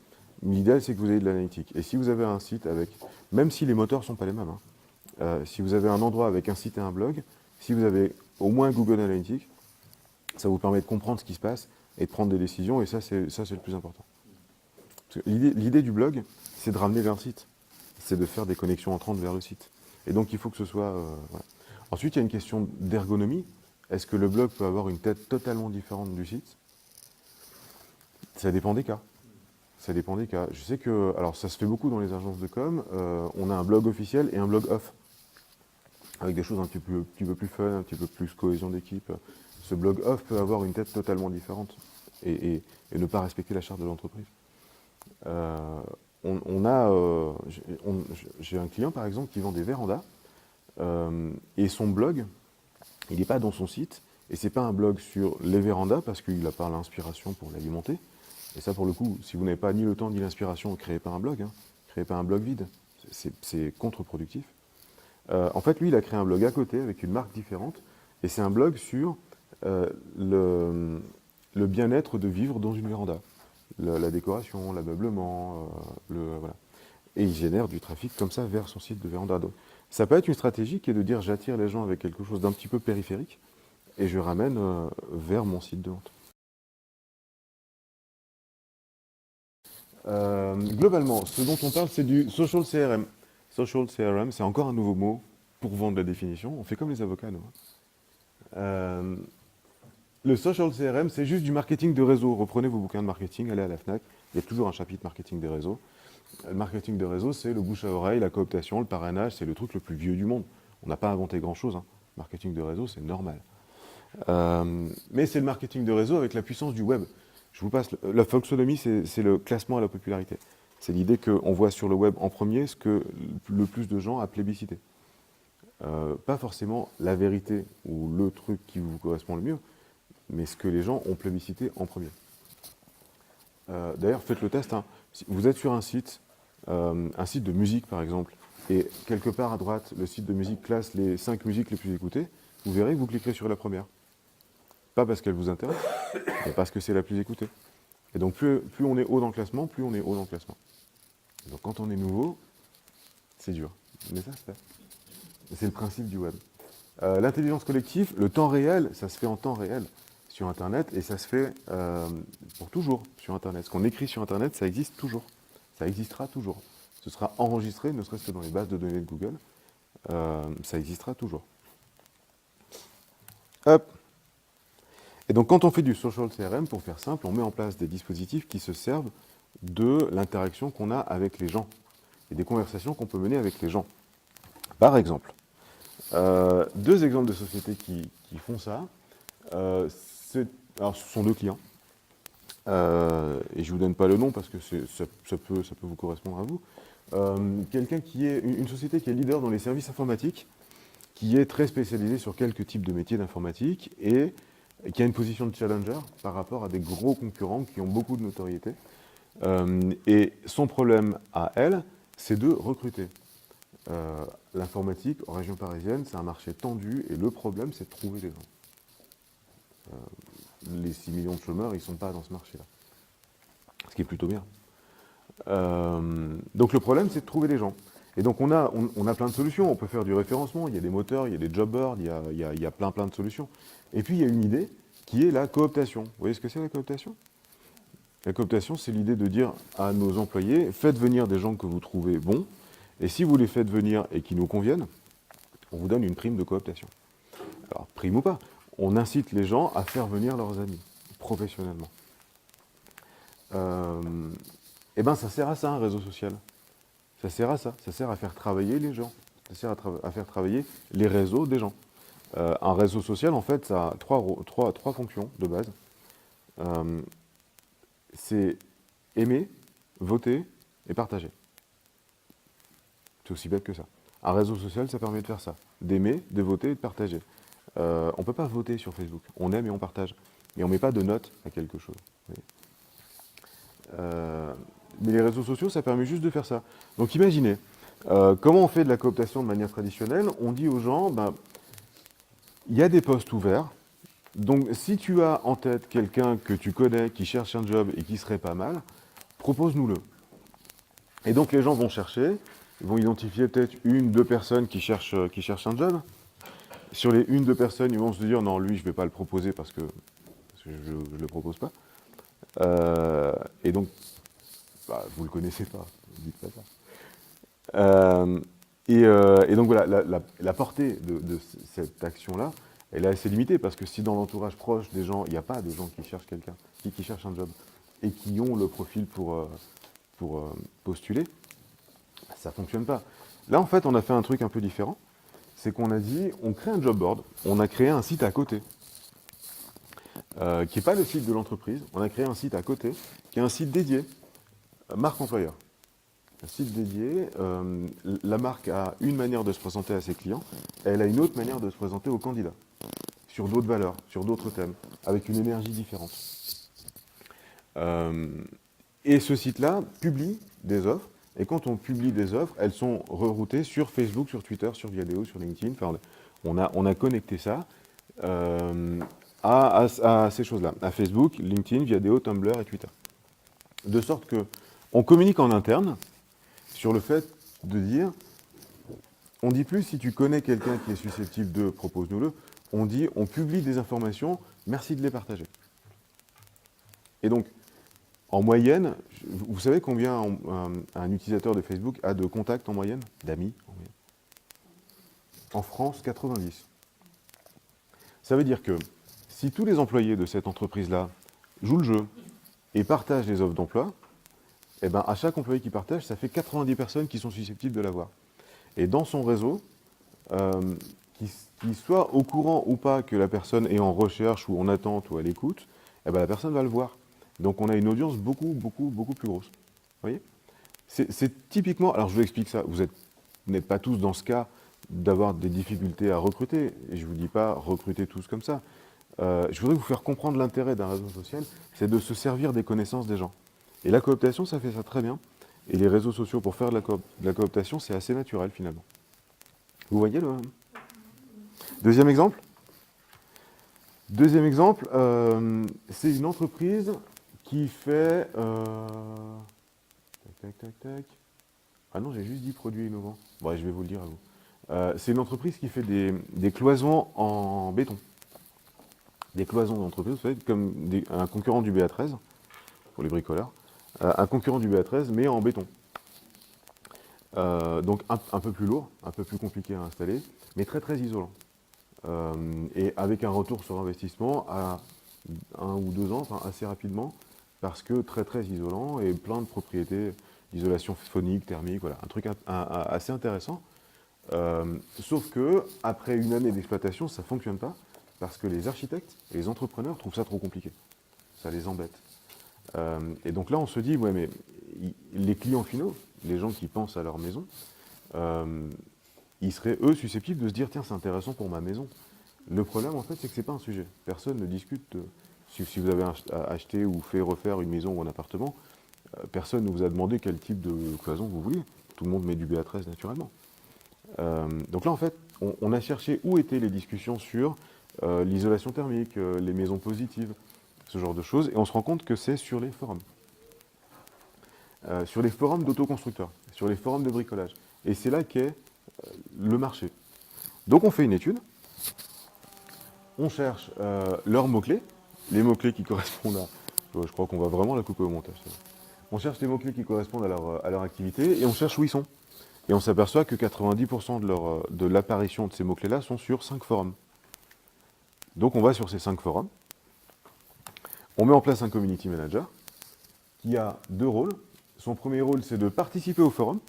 [SPEAKER 1] mais l'idéal, c'est que vous ayez de l'analytique. Et si vous avez un site avec, même si les moteurs ne sont pas les mêmes, si vous avez un endroit avec un site et un blog, si vous avez au moins Google Analytics, ça vous permet de comprendre ce qui se passe et de prendre des décisions, et ça c'est le plus important. L'idée du blog, c'est de ramener vers le site. C'est de faire des connexions entrantes vers le site. Et donc, il faut que ce soit... voilà. Ensuite, il y a une question d'ergonomie. Est-ce que le blog peut avoir une tête totalement différente du site? Ça dépend des cas. Ça dépend des cas. Je sais que... Alors, ça se fait beaucoup dans les agences de com. On a un blog officiel et un blog off. Avec des choses un petit peu plus fun, un petit peu plus cohésion d'équipe. Ce blog off peut avoir une tête totalement différente et ne pas respecter la charte de l'entreprise. J'ai un client, par exemple, qui vend des vérandas. Et son blog, il n'est pas dans son site, et c'est pas un blog sur les vérandas, parce qu'il n'a pas l'inspiration pour l'alimenter. Et ça, pour le coup, si vous n'avez pas ni le temps ni l'inspiration, créez pas un blog, hein. Créez pas un blog vide. C'est contre-productif. En fait, lui, il a créé un blog à côté, avec une marque différente, et c'est un blog sur le bien-être de vivre dans une véranda. La décoration, l'ameublement, voilà. Et il génère du trafic comme ça vers son site de véranda. Donc, ça peut être une stratégie qui est de dire j'attire les gens avec quelque chose d'un petit peu périphérique et je ramène vers mon site de vente. Globalement, ce dont on parle, c'est du social CRM. Social CRM, c'est encore un nouveau mot pour vendre la définition. On fait comme les avocats, nous. Le social CRM, c'est juste du marketing de réseau. Reprenez vos bouquins de marketing, allez à la FNAC, il y a toujours un chapitre marketing des réseaux. Le marketing de réseau, c'est le bouche à oreille, la cooptation, le parrainage, c'est le truc le plus vieux du monde. On n'a pas inventé grand-chose. Hein. Marketing de réseau, c'est normal. Mais c'est le marketing de réseau avec la puissance du web. Je vous passe, la folksonomie, c'est le classement à la popularité. C'est l'idée qu'on voit sur le web en premier ce que le plus de gens a plébiscité. Pas forcément la vérité ou le truc qui vous correspond le mieux, mais ce que les gens ont plébiscité en premier. D'ailleurs, faites le test. Hein. Si vous êtes sur un site de musique par exemple, et quelque part à droite, le site de musique classe les 5 musiques les plus écoutées, vous verrez que vous cliquerez sur la première. Pas parce qu'elle vous intéresse, mais parce que c'est la plus écoutée. Et donc plus on est haut dans le classement, plus on est haut dans le classement. Donc quand on est nouveau, c'est dur. Mais ça se fait. C'est le principe du web. L'intelligence collective, le temps réel, ça se fait en temps réel sur Internet et ça se fait pour toujours sur Internet. Ce qu'on écrit sur Internet, ça existe toujours. Ça existera toujours. Ce sera enregistré, ne serait-ce que dans les bases de données de Google. Ça existera toujours. Hop. Et donc quand on fait du social CRM, pour faire simple, on met en place des dispositifs qui se servent de l'interaction qu'on a avec les gens et des conversations qu'on peut mener avec les gens. Par exemple, 2 exemples de sociétés qui font ça. Alors, ce sont 2 clients. Et je ne vous donne pas le nom parce que ça peut vous correspondre à vous. Une société qui est leader dans les services informatiques, qui est très spécialisée sur quelques types de métiers d'informatique et qui a une position de challenger par rapport à des gros concurrents qui ont beaucoup de notoriété. Et son problème à elle, c'est de recruter. L'informatique en région parisienne, c'est un marché tendu et le problème, c'est de trouver les gens. Les 6 millions de chômeurs, ils ne sont pas dans ce marché-là. Ce qui est plutôt bien. Donc le problème, c'est de trouver des gens. Et donc on a plein de solutions. On peut faire du référencement, il y a des moteurs, il y a des job boards, il y a plein de solutions. Et puis il y a une idée qui est la cooptation. Vous voyez ce que c'est la cooptation? La cooptation, c'est l'idée de dire à nos employés, faites venir des gens que vous trouvez bons, et si vous les faites venir et qui nous conviennent, on vous donne une prime de cooptation. Alors, prime ou pas, on incite les gens à faire venir leurs amis, professionnellement. Et bien, ça sert à ça, un réseau social. Ça sert à ça. Ça sert à faire travailler les gens. Ça sert à faire travailler les réseaux des gens. Un réseau social, en fait, ça a trois fonctions de base. C'est aimer, voter et partager. C'est aussi bête que ça. Un réseau social, ça permet de faire ça. D'aimer, de voter et de partager. On ne peut pas voter sur Facebook. On aime et on partage. Mais on ne met pas de notes à quelque chose. Mais les réseaux sociaux, ça permet juste de faire ça. Donc imaginez, comment on fait de la cooptation de manière traditionnelle? On dit aux gens, il y a des postes ouverts. Donc si tu as en tête quelqu'un que tu connais, qui cherche un job et qui serait pas mal, propose-nous-le. Et donc les gens vont chercher, ils vont identifier peut-être 1-2 personnes qui cherchent un job. Sur les 1-2 personnes, ils vont se dire, non, lui, je ne vais pas le proposer parce que je ne le propose pas. Et donc, vous ne le connaissez pas. Dites pas ça. Et donc voilà, la portée de cette action-là, elle est assez limitée parce que si dans l'entourage proche des gens, il n'y a pas de gens qui cherchent quelqu'un, qui cherchent un job et qui ont le profil pour postuler, ça ne fonctionne pas. Là, en fait, on a fait un truc un peu différent. C'est qu'on a dit, on crée un job board, on a créé un site à côté, qui n'est pas le site de l'entreprise. On a créé un site à côté, qui est un site dédié, marque employeur. Un site dédié, la marque a une manière de se présenter à ses clients, elle a une autre manière de se présenter aux candidats, sur d'autres valeurs, sur d'autres thèmes, avec une énergie différente. Et ce site-là publie des offres, et quand on publie des offres, elles sont reroutées sur Facebook, sur Twitter, sur Viadeo, sur LinkedIn. Enfin, on a connecté ça à ces choses-là, à Facebook, LinkedIn, Viadeo, Tumblr et Twitter. De sorte que on communique en interne sur le fait de dire, on dit plus si tu connais quelqu'un qui est susceptible de, propose-nous-le, on dit on publie des informations, merci de les partager. Et donc, en moyenne, vous savez combien un utilisateur de Facebook a de contacts en moyenne, d'amis en moyenne? En France, 90. Ça veut dire que si tous les employés de cette entreprise-là jouent le jeu et partagent les offres d'emploi, eh ben, à chaque employé qui partage, ça fait 90 personnes qui sont susceptibles de l'avoir. Et dans son réseau, qu'il soit au courant ou pas que la personne est en recherche ou en attente ou à l'écoute, eh ben, la personne va le voir. Donc on a une audience beaucoup plus grosse. Vous voyez? C'est typiquement, alors je vous explique ça, vous n'êtes pas tous dans ce cas d'avoir des difficultés à recruter, et je ne vous dis pas recruter tous comme ça. Je voudrais vous faire comprendre l'intérêt d'un réseau social, c'est de se servir des connaissances des gens. Et la cooptation, ça fait ça très bien. Et les réseaux sociaux, pour faire de la cooptation, c'est assez naturel finalement. Vous voyez le... Deuxième exemple. Deuxième exemple, c'est une entreprise qui fait... Tac. Ah non, j'ai juste dit produits innovants. Bon, je vais vous le dire à vous. C'est une entreprise qui fait des cloisons en béton. Des cloisons d'entreprise, vous savez, comme un concurrent du BA13, pour les bricoleurs. Un concurrent du BA13, mais en béton. Donc un peu plus lourd, un peu plus compliqué à installer, mais très isolant. Et avec un retour sur investissement à 1 ou 2 ans, enfin assez rapidement, parce que très isolant et plein de propriétés d'isolation phonique, thermique, voilà, un truc assez intéressant. Sauf que après une année d'exploitation, ça ne fonctionne pas, parce que les architectes et les entrepreneurs trouvent ça trop compliqué. Ça les embête. Et donc là, on se dit, ouais, mais les clients finaux, les gens qui pensent à leur maison, ils seraient, eux, susceptibles de se dire, tiens, c'est intéressant pour ma maison. Le problème, en fait, c'est que ce n'est pas un sujet. Personne ne discute. Si vous avez acheté ou fait refaire une maison ou un appartement, personne ne vous a demandé quel type de cloison vous vouliez. Tout le monde met du BA13 naturellement. Donc là, en fait, on a cherché où étaient les discussions sur l'isolation thermique, les maisons positives, ce genre de choses, et on se rend compte que c'est sur les forums. Sur les forums d'autoconstructeurs, sur les forums de bricolage. Et c'est là qu'est le marché. Donc on fait une étude, on cherche leurs mots-clés, les mots-clés qui correspondent à... Je crois qu'on va vraiment la couper au montage. On cherche les mots-clés qui correspondent à leur activité, et on cherche où ils sont. Et on s'aperçoit que 90% de l'apparition de ces mots-clés-là sont sur 5 forums. Donc on va sur ces 5 forums, on met en place un community manager qui a 2 rôles. Son premier rôle, c'est de participer au forum,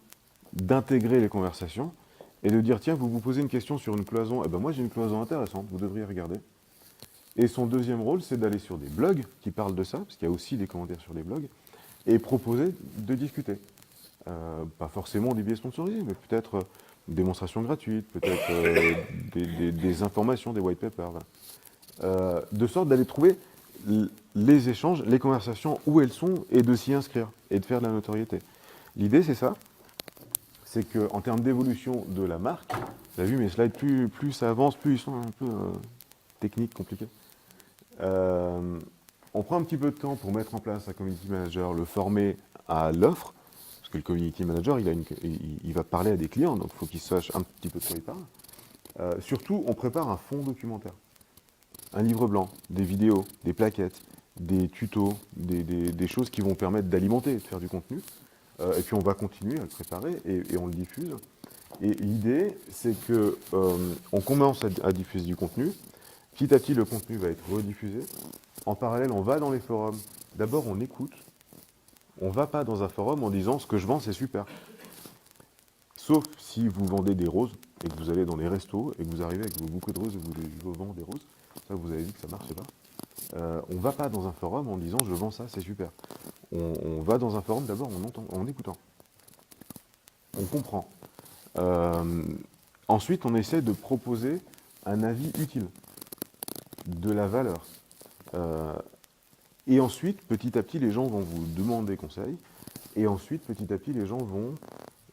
[SPEAKER 1] d'intégrer les conversations et de dire, tiens, vous vous posez une question sur une cloison, eh ben moi j'ai une cloison intéressante, vous devriez regarder. Et son deuxième rôle, c'est d'aller sur des blogs qui parlent de ça, parce qu'il y a aussi des commentaires sur les blogs, et proposer de discuter. Pas forcément des biais sponsorisés, mais peut-être une démonstration gratuite, peut-être des informations, des white papers, voilà. De sorte d'aller trouver les échanges, les conversations, où elles sont, et de s'y inscrire, et de faire de la notoriété. L'idée, c'est ça, c'est qu'en termes d'évolution de la marque, vous avez vu mes slides, plus ça avance, plus ils sont un peu techniques, compliqués. On prend un petit peu de temps pour mettre en place un community manager, le former à l'offre, parce que le community manager, il va parler à des clients, donc il faut qu'il sache un petit peu de quoi il parle. Surtout, on prépare un fond documentaire. Un livre blanc, des vidéos, des plaquettes, des tutos, des choses qui vont permettre d'alimenter et de faire du contenu. et puis on va continuer à le préparer et on le diffuse. Et l'idée, c'est que on commence à diffuser du contenu. Petit à petit, le contenu va être rediffusé. En parallèle, on va dans les forums. D'abord, on écoute. On ne va pas dans un forum en disant « ce que je vends, c'est super ». Sauf si vous vendez des roses et que vous allez dans les restos et que vous arrivez avec vos bouquets de roses et que vous vendez des roses. Ça, vous avez dit que ça ne marchait pas. On ne va pas dans un forum en disant « je vends ça, c'est super ». On va dans un forum d'abord en écoutant. On comprend. Ensuite, on essaie de proposer un avis utile, de la valeur. Et ensuite, petit à petit, les gens vont vous demander conseil. Et ensuite, petit à petit, les gens vont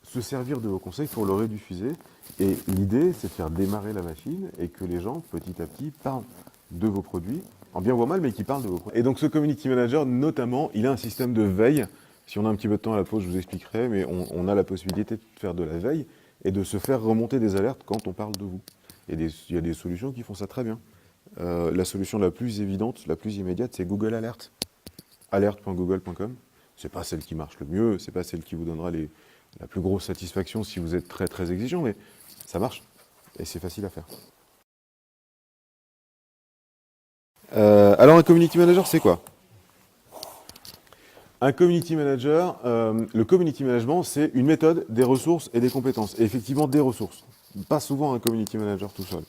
[SPEAKER 1] se servir de vos conseils pour le rediffuser. Et l'idée, c'est de faire démarrer la machine et que les gens, petit à petit, parlent de vos produits, en bien ou en mal, mais qui parlent de vos produits. Et donc, ce community manager, notamment, il a un système de veille. Si on a un petit peu de temps à la pause, je vous expliquerai, mais on a la possibilité de faire de la veille et de se faire remonter des alertes quand on parle de vous. Il y a des solutions qui font ça très bien. La solution la plus évidente, la plus immédiate, c'est Google Alert. alert.google.com. C'est pas celle qui marche le mieux, c'est pas celle qui vous donnera la plus grosse satisfaction si vous êtes très très exigeant, mais ça marche et c'est facile à faire. Alors un community manager, c'est quoi? Un community manager, le community management, c'est une méthode, des ressources et des compétences. Et effectivement, des ressources. Pas souvent un community manager tout seul.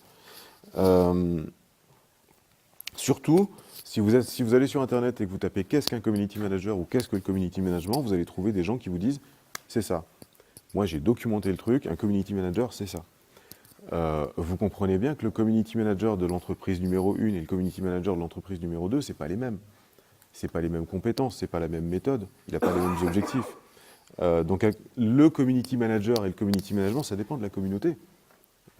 [SPEAKER 1] Surtout, si vous allez sur Internet et que vous tapez « qu'est-ce qu'un community manager » ou « qu'est-ce que le community management », vous allez trouver des gens qui vous disent « c'est ça ». Moi, j'ai documenté le truc, un community manager, c'est ça. Vous comprenez bien que le community manager de l'entreprise numéro 1 et le community manager de l'entreprise numéro 2, c'est pas les mêmes. C'est pas les mêmes compétences, c'est pas la même méthode, il n'a pas les mêmes objectifs. Donc le community manager et le community management, ça dépend de la communauté.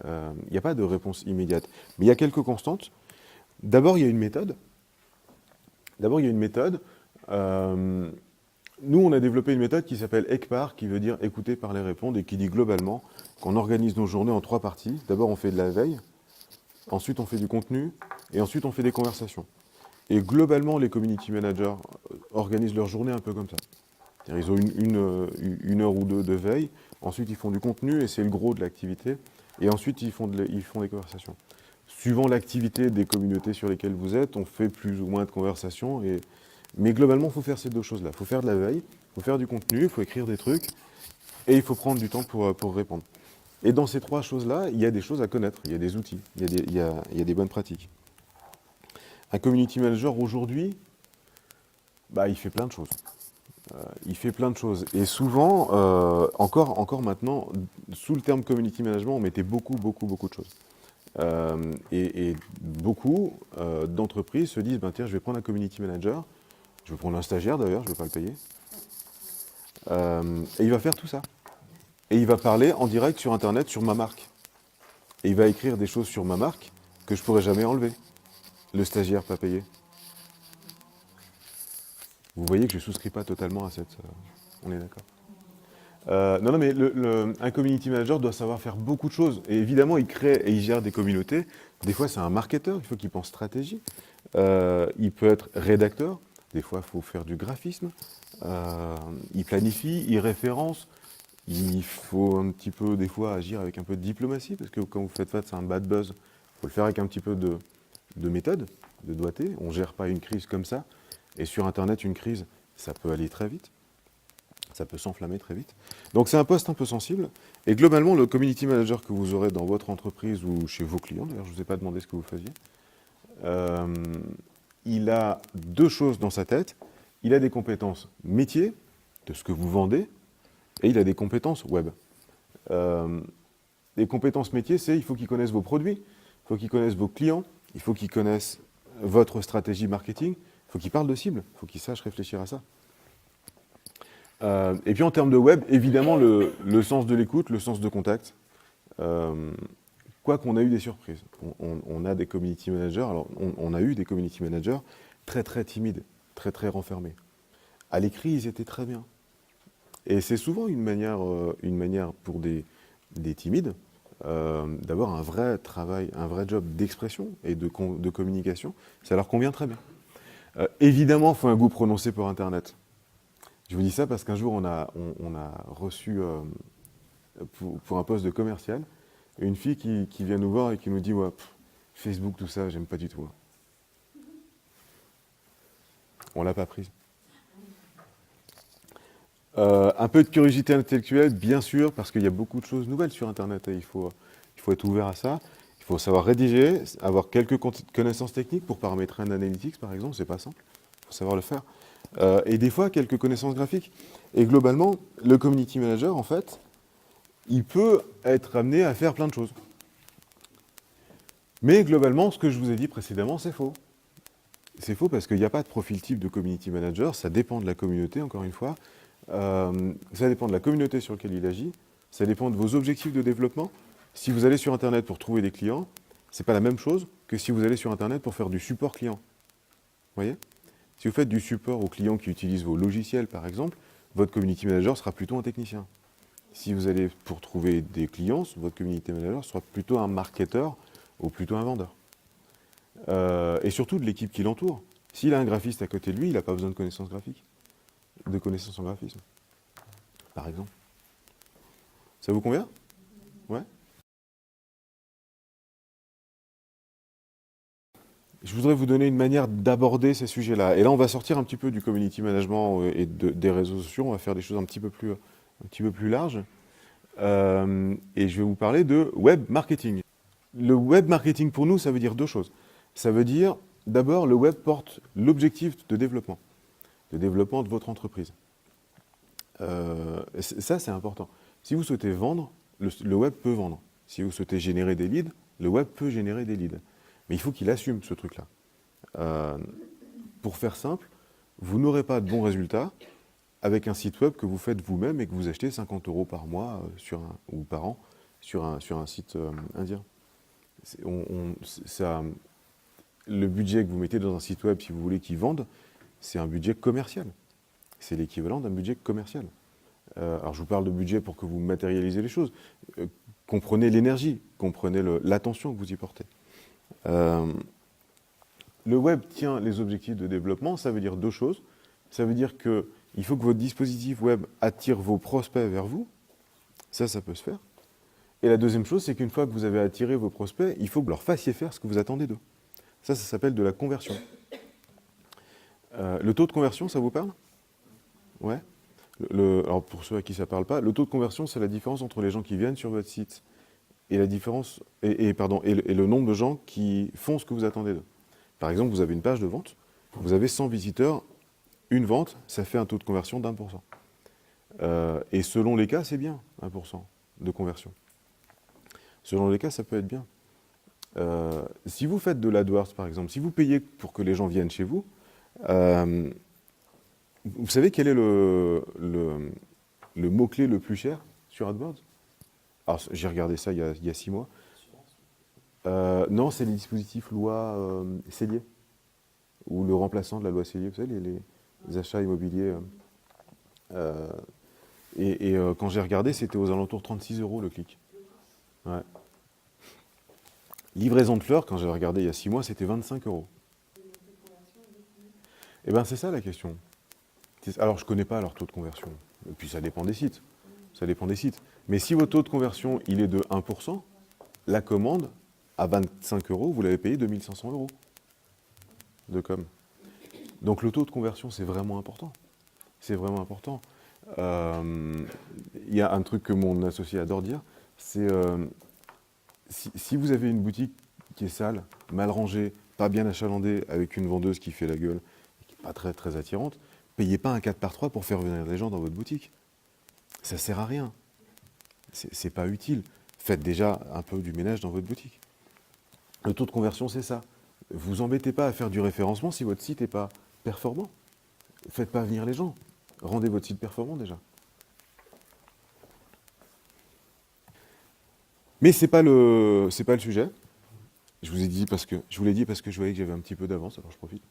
[SPEAKER 1] Il n'y a pas de réponse immédiate. Mais il y a quelques constantes. D'abord, il y a une méthode. Nous, on a développé une méthode qui s'appelle ECPAR, qui veut dire écouter, parler, répondre, et qui dit globalement qu'on organise nos journées en 3 parties. D'abord, on fait de la veille, ensuite on fait du contenu, et ensuite on fait des conversations. Et globalement, les community managers organisent leur journée un peu comme ça. Ils ont une heure ou deux de veille, ensuite ils font du contenu, et c'est le gros de l'activité, et ensuite ils font des conversations. Suivant l'activité des communautés sur lesquelles vous êtes, on fait plus ou moins de conversations, mais globalement, il faut faire ces 2 choses-là. Il faut faire de la veille, il faut faire du contenu, il faut écrire des trucs, et il faut prendre du temps pour répondre. Et dans ces 3 choses-là, il y a des choses à connaître, il y a des outils, il y a des bonnes pratiques. Un community manager, aujourd'hui, il fait plein de choses. Et souvent, encore maintenant, sous le terme community management, on mettait beaucoup de choses. Et beaucoup d'entreprises se disent, tiens, je vais prendre un community manager, je vais prendre un stagiaire d'ailleurs, je ne vais pas le payer, et il va faire tout ça. Et il va parler en direct sur Internet, sur ma marque. Et il va écrire des choses sur ma marque que je ne pourrai jamais enlever. Le stagiaire pas payé. Vous voyez que je ne souscris pas totalement à cette... on est d'accord. Non, mais un community manager doit savoir faire beaucoup de choses. Et évidemment, il crée et il gère des communautés. Des fois, c'est un marketeur, il faut qu'il pense stratégie. Il peut être rédacteur. Des fois, il faut faire du graphisme. Il planifie, il référence. Il faut un petit peu, des fois, agir avec un peu de diplomatie, parce que quand vous faites face à un bad buzz, il faut le faire avec un petit peu de méthode, de doigté. On ne gère pas une crise comme ça. Et sur Internet, une crise, ça peut aller très vite. Ça peut s'enflammer très vite. Donc c'est un poste un peu sensible. Et globalement, le community manager que vous aurez dans votre entreprise ou chez vos clients, d'ailleurs, je ne vous ai pas demandé ce que vous faisiez, il a 2 choses dans sa tête. Il a des compétences métiers, de ce que vous vendez, et il a des compétences web. Les compétences métiers, c'est il faut qu'il connaisse vos produits, il faut qu'il connaisse vos clients, il faut qu'il connaisse votre stratégie marketing, il faut qu'il parle de cible, il faut qu'il sache réfléchir à ça. Et puis en termes de web, évidemment, le sens de l'écoute, le sens de contact. Quoi qu'on a eu des surprises. On a des community managers, alors on a eu des community managers très très timides, très très renfermés. À l'écrit, ils étaient très bien. Et c'est souvent une manière pour des timides d'avoir un vrai travail, un vrai job d'expression et de communication. Ça leur convient très bien. Évidemment, il faut un goût prononcé pour Internet. Je vous dis ça parce qu'un jour, on a reçu, pour un poste de commercial, une fille qui vient nous voir et qui nous dit ouais, Facebook, tout ça, j'aime pas du tout. On l'a pas prise. Un peu de curiosité intellectuelle, bien sûr, parce qu'il y a beaucoup de choses nouvelles sur Internet et il faut être ouvert à ça. Il faut savoir rédiger, avoir quelques connaissances techniques pour paramétrer un analytics, par exemple, c'est pas simple. Il faut savoir le faire. Et des fois, quelques connaissances graphiques. Et globalement, le community manager, en fait, il peut être amené à faire plein de choses. Mais globalement, ce que je vous ai dit précédemment, c'est faux. C'est faux parce qu'il n'y a pas de profil type de community manager, ça dépend de la communauté, encore une fois. Ça dépend de la communauté sur laquelle il agit, ça dépend de vos objectifs de développement. Si vous allez sur Internet pour trouver des clients, ce n'est pas la même chose que si vous allez sur Internet pour faire du support client. Vous voyez ? Si vous faites du support aux clients qui utilisent vos logiciels, par exemple, votre community manager sera plutôt un technicien. Si vous allez pour trouver des clients, votre community manager sera plutôt un marketeur ou plutôt un vendeur. Et surtout de l'équipe qui l'entoure. S'il a un graphiste à côté de lui, il n'a pas besoin de connaissances graphiques, de connaissances en graphisme, par exemple. Ça vous convient ? Ouais. Je voudrais vous donner une manière d'aborder ces sujets-là. Et là, on va sortir un petit peu du community management et des réseaux sociaux. On va faire des choses un petit peu plus larges. Et je vais vous parler de web marketing. Le web marketing, pour nous, ça veut dire deux choses. Ça veut dire, d'abord, le web porte l'objectif de développement de votre entreprise. Ça, c'est important. Si vous souhaitez vendre, le web peut vendre. Si vous souhaitez générer des leads, le web peut générer des leads. Mais il faut qu'il assume ce truc-là. Pour faire simple, vous n'aurez pas de bons résultats avec un site web que vous faites vous-même et que vous achetez 50 € par mois ou par an sur un site indien. Le budget que vous mettez dans un site web, si vous voulez qu'il vende, c'est un budget commercial. C'est l'équivalent d'un budget commercial. Alors je vous parle de budget pour que vous matérialisez les choses. Comprenez l'énergie, comprenez l'attention que vous y portez. Le web tient les objectifs de développement, ça veut dire deux choses. Ça veut dire qu'il faut que votre dispositif web attire vos prospects vers vous. Ça peut se faire. Et la deuxième chose, c'est qu'une fois que vous avez attiré vos prospects, il faut que vous leur fassiez faire ce que vous attendez d'eux. Ça s'appelle de la conversion. Le taux de conversion, ça vous parle ? Ouais. Alors pour ceux à qui ça ne parle pas, le taux de conversion, c'est la différence entre les gens qui viennent sur votre site et le nombre de gens qui font ce que vous attendez d'eux. Par exemple, vous avez une page de vente, vous avez 100 visiteurs, une vente, ça fait un taux de conversion d'1%. Et selon les cas, c'est bien, 1% de conversion. Selon les cas, ça peut être bien. Si vous faites de l'AdWords, par exemple, si vous payez pour que les gens viennent chez vous, vous savez quel est le mot-clé le plus cher sur AdWords ? Alors, j'ai regardé ça il y a 6 mois. Non, c'est les dispositifs loi Cellier, ou le remplaçant de la loi Cellier, vous savez, les achats immobiliers. Quand j'ai regardé, c'était aux alentours de 36 € le clic. Ouais. Livraison de fleurs, quand j'ai regardé il y a 6 mois, c'était 25 €. Eh bien, c'est ça la question. Alors, je ne connais pas leur taux de conversion. Et puis, ça dépend des sites. Mais si votre taux de conversion, il est de 1%, la commande, à 25 €, vous l'avez payé 2500 € de com. Donc, le taux de conversion, c'est vraiment important. C'est vraiment important. Il y a un truc que mon associé adore dire, c'est si vous avez une boutique qui est sale, mal rangée, pas bien achalandée, avec une vendeuse qui fait la gueule, qui n'est pas très, très attirante, payez pas un 4x3 pour faire venir des gens dans votre boutique. Ça ne sert à rien. C'est pas utile. Faites déjà un peu du ménage dans votre boutique. Le taux de conversion, c'est ça. Vous embêtez pas à faire du référencement si votre site n'est pas performant. Faites pas venir les gens. Rendez votre site performant déjà. Mais c'est pas le sujet. Je vous l'ai dit parce que je voyais que j'avais un petit peu d'avance, alors je profite.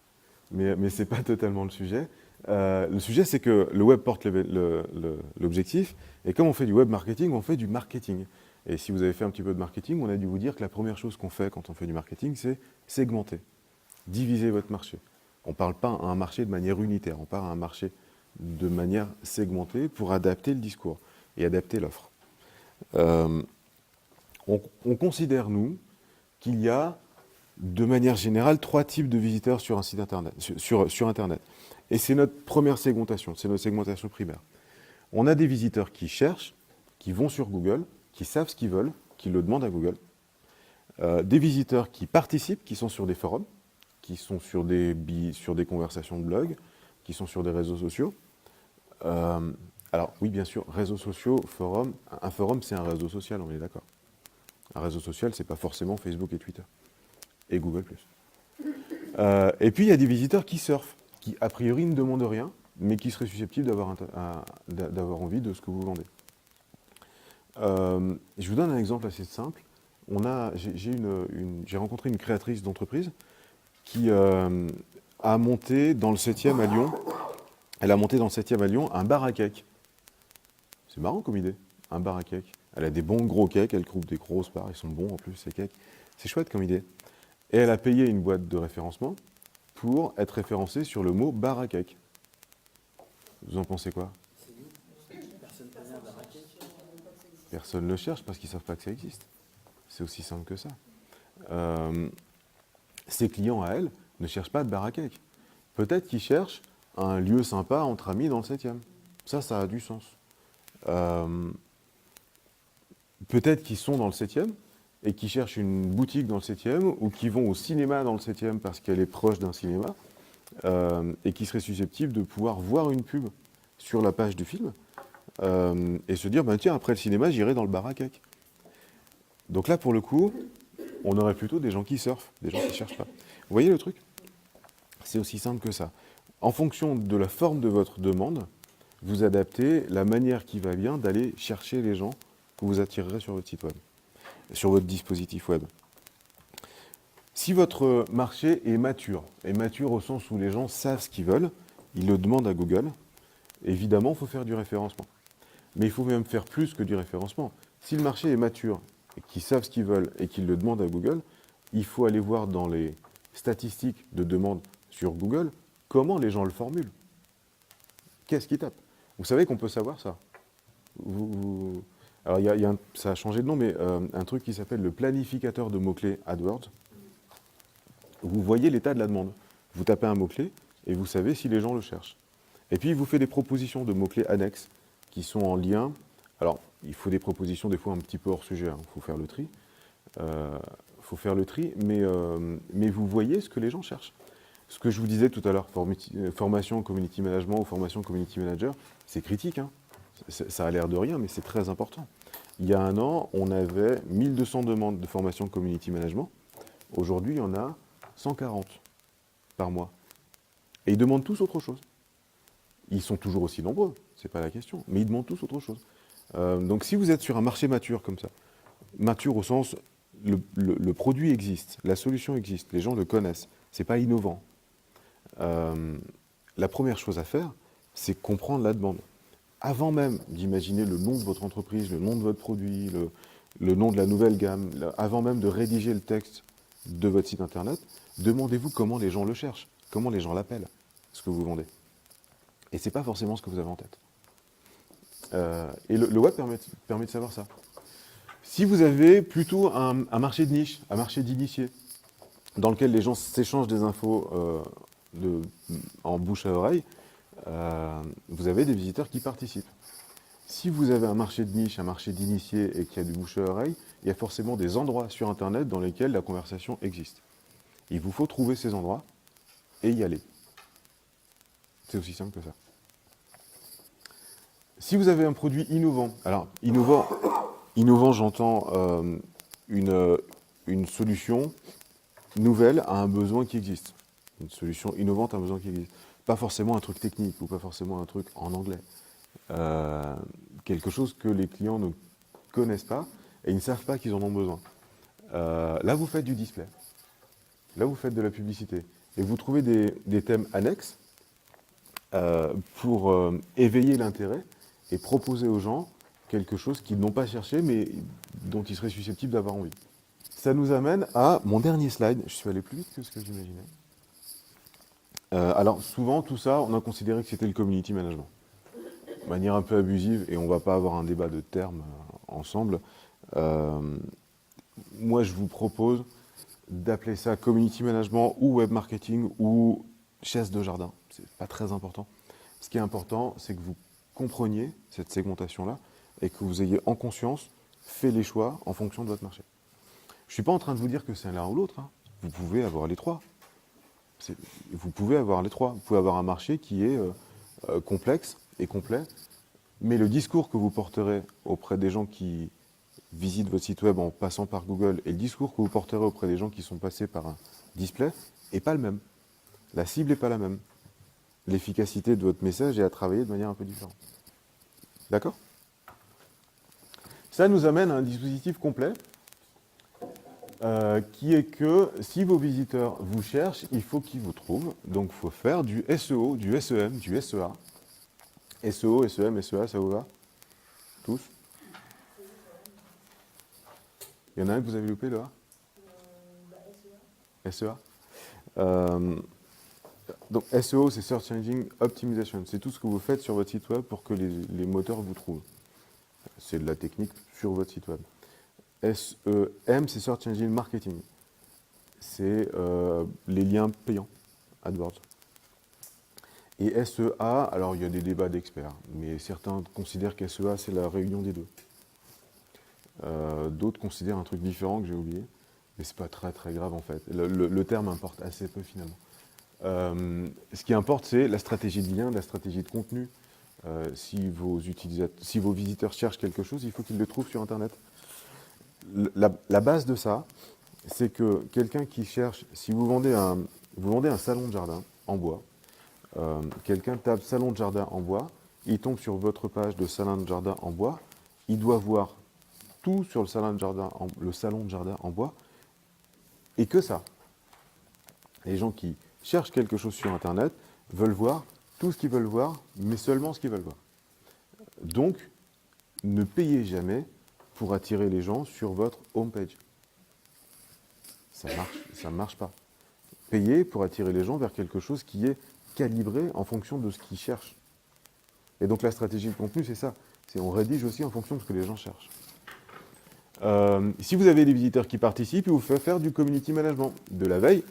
[SPEAKER 1] Mais c'est pas totalement le sujet. Le sujet, c'est que le web porte l'objectif, et comme on fait du web marketing, on fait du marketing. Et si vous avez fait un petit peu de marketing, on a dû vous dire que la première chose qu'on fait quand on fait du marketing, c'est segmenter, diviser votre marché. On ne parle pas à un marché de manière unitaire, on parle à un marché de manière segmentée pour adapter le discours et adapter l'offre. On considère, nous, qu'il y a, de manière générale, 3 types de visiteurs sur un site Internet, sur Internet. Et c'est notre première segmentation, c'est notre segmentation primaire. On a des visiteurs qui cherchent, qui vont sur Google, qui savent ce qu'ils veulent, qui le demandent à Google. Des visiteurs qui participent, qui sont sur des forums, qui sont sur des conversations de blog, qui sont sur des réseaux sociaux. Alors oui, bien sûr, réseaux sociaux, forums. Un forum, c'est un réseau social, on est d'accord. Un réseau social, c'est pas forcément Facebook et Twitter. Et Google+. Et puis, il y a des visiteurs qui surfent, qui, a priori, ne demandent rien, mais qui seraient susceptibles d'avoir envie de ce que vous vendez. Je vous donne un exemple assez simple. J'ai rencontré une créatrice d'entreprise qui a monté dans le 7e à Lyon. Elle a monté dans le 7e à Lyon un bar à cake. C'est marrant comme idée, un bar à cake. Elle a des bons gros cakes, elle coupe des grosses parts, ils sont bons en plus ces cakes. C'est chouette comme idée. Et elle a payé une boîte de référencement pour être référencée sur le mot bar à cake. Vous en pensez quoi? Personne ne le cherche parce qu'ils ne savent pas que ça existe. C'est aussi simple que ça. Ses clients à elle ne cherchent pas de bar à cake. Peut-être qu'ils cherchent un lieu sympa entre amis dans le 7e. Ça a du sens. Peut-être qu'ils sont dans le 7e et qu'ils cherchent une boutique dans le 7e ou qu'ils vont au cinéma dans le 7e parce qu'elle est proche d'un cinéma et qui seraient susceptibles de pouvoir voir une pub sur la page du film et se dire, tiens, après le cinéma, j'irai dans le bar à cake. Donc là, pour le coup, on aurait plutôt des gens qui surfent, des gens qui ne cherchent pas. Vous voyez le truc? C'est aussi simple que ça. En fonction de la forme de votre demande, vous adaptez la manière qui va bien d'aller chercher les gens que vous attirerez sur votre site web, sur votre dispositif web. Si votre marché est mature au sens où les gens savent ce qu'ils veulent, ils le demandent à Google, évidemment, il faut faire du référencement. Mais il faut même faire plus que du référencement. Si le marché est mature, et qu'ils savent ce qu'ils veulent et qu'ils le demandent à Google, il faut aller voir dans les statistiques de demande sur Google comment les gens le formulent. Qu'est-ce qu'ils tapent? Vous savez qu'on peut savoir ça. Alors, ça a changé de nom, mais un truc qui s'appelle le planificateur de mots-clés AdWords. Vous voyez l'état de la demande. Vous tapez un mot-clé et vous savez si les gens le cherchent. Et puis, il vous fait des propositions de mots-clés annexes qui sont en lien. Alors, il faut des propositions des fois un petit peu hors sujet, il faut faire le tri. Mais vous voyez ce que les gens cherchent. Ce que je vous disais tout à l'heure, formation community management ou formation community manager, c'est critique. Ça a l'air de rien, mais c'est très important. Il y a un an, on avait 1200 demandes de formation community management. Aujourd'hui, il y en a 140 par mois. Et ils demandent tous autre chose. Ils sont toujours aussi nombreux, c'est pas la question, mais ils demandent tous autre chose. Donc si vous êtes sur un marché mature comme ça, mature au sens, le produit existe, la solution existe, les gens le connaissent, c'est pas innovant. La première chose à faire, c'est comprendre la demande. Avant même d'imaginer le nom de votre entreprise, le nom de votre produit, le nom de la nouvelle gamme, avant même de rédiger le texte de votre site internet, demandez-vous comment les gens le cherchent, comment les gens l'appellent, ce que vous vendez. Et ce n'est pas forcément ce que vous avez en tête. Et le web permet de savoir ça. Si vous avez plutôt un marché de niche, un marché d'initiés, dans lequel les gens s'échangent des infos en bouche à oreille, vous avez des visiteurs qui participent. Si vous avez un marché de niche, un marché d'initiés et qu'il y a du bouche à oreille, il y a forcément des endroits sur Internet dans lesquels la conversation existe. Il vous faut trouver ces endroits et y aller. C'est aussi simple que ça. Si vous avez un produit innovant, alors innovant j'entends une solution nouvelle à un besoin qui existe. Une solution innovante à un besoin qui existe. Pas forcément un truc technique ou pas forcément un truc en anglais. Quelque chose que les clients ne connaissent pas et ils ne savent pas qu'ils en ont besoin. Là, vous faites du display. Là, vous faites de la publicité. Et vous trouvez des thèmes annexes pour éveiller l'intérêt et proposer aux gens quelque chose qu'ils n'ont pas cherché, mais dont ils seraient susceptibles d'avoir envie. Ça nous amène à mon dernier slide. Je suis allé plus vite que ce que j'imaginais. Alors souvent, tout ça, on a considéré que c'était le community management. De manière un peu abusive, et on ne va pas avoir un débat de termes ensemble. Euh, Moi, je vous propose d'appeler ça community management ou web marketing ou chasse de jardin. C'est pas très important. Ce qui est important, c'est que vous compreniez cette segmentation-là et que vous ayez en conscience fait les choix en fonction de votre marché. Je ne suis pas en train de vous dire que c'est l'un ou l'autre, hein. Vous pouvez avoir les trois. Vous pouvez avoir les trois. Vous pouvez avoir un marché qui est complexe et complet, mais le discours que vous porterez auprès des gens qui visitent votre site web en passant par Google et le discours que vous porterez auprès des gens qui sont passés par un display n'est pas le même. La cible n'est pas la même. L'efficacité de votre message est à travailler de manière un peu différente. D'accord? Ça nous amène à un dispositif complet qui est que si vos visiteurs vous cherchent, il faut qu'ils vous trouvent. Donc il faut faire du SEO, du SEM, du SEA. SEO, SEM, SEA, ça vous va? Tous? Il y en a un que vous avez loupé là? SEA. Donc SEO, c'est Search Engine Optimization. C'est tout ce que vous faites sur votre site web pour que les moteurs vous trouvent. C'est de la technique sur votre site web. SEM, c'est Search Engine Marketing. C'est les liens payants, AdWords. Et SEA, alors il y a des débats d'experts, mais certains considèrent qu'SEA, c'est la réunion des deux. D'autres considèrent un truc différent que j'ai oublié, mais c'est pas très très grave en fait. Le terme importe assez peu finalement. Ce qui importe, c'est la stratégie de lien, la stratégie de contenu. Si vos visiteurs cherchent quelque chose, il faut qu'ils le trouvent sur Internet. La base de ça, c'est que quelqu'un qui cherche, si vous vendez un salon de jardin en bois, quelqu'un tape salon de jardin en bois, il tombe sur votre page de salon de jardin en bois, il doit voir tout sur le salon de jardin en bois, et que ça. Les gens qui cherchent quelque chose sur Internet veulent voir tout ce qu'ils veulent voir, mais seulement ce qu'ils veulent voir. Donc, ne payez jamais pour attirer les gens sur votre homepage. Ça marche pas. Payez pour attirer les gens vers quelque chose qui est calibré en fonction de ce qu'ils cherchent. Et donc la stratégie de contenu, c'est ça. On rédige aussi en fonction de ce que les gens cherchent. Si vous avez des visiteurs qui participent, il vous fait faire du community management. De la veille,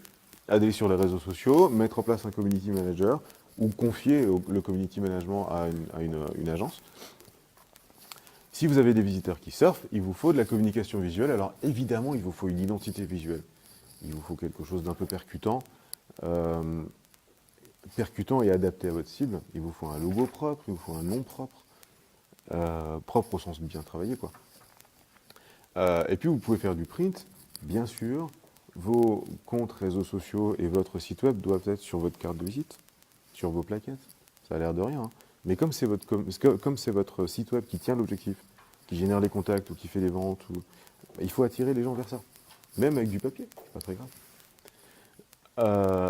[SPEAKER 1] aller sur les réseaux sociaux, mettre en place un community manager ou confier le community management à une agence. Si vous avez des visiteurs qui surfent, il vous faut de la communication visuelle. Alors évidemment, il vous faut une identité visuelle. Il vous faut quelque chose d'un peu percutant et adapté à votre cible. Il vous faut un logo propre, il vous faut un nom propre, propre au sens bien travaillé, quoi. Et puis vous pouvez faire du print, bien sûr. Vos comptes réseaux sociaux et votre site web doivent être sur votre carte de visite, sur vos plaquettes. Ça a l'air de rien, hein. Mais comme c'est votre site web qui tient l'objectif, qui génère les contacts ou qui fait les ventes, il faut attirer les gens vers ça. Même avec du papier, c'est pas très grave.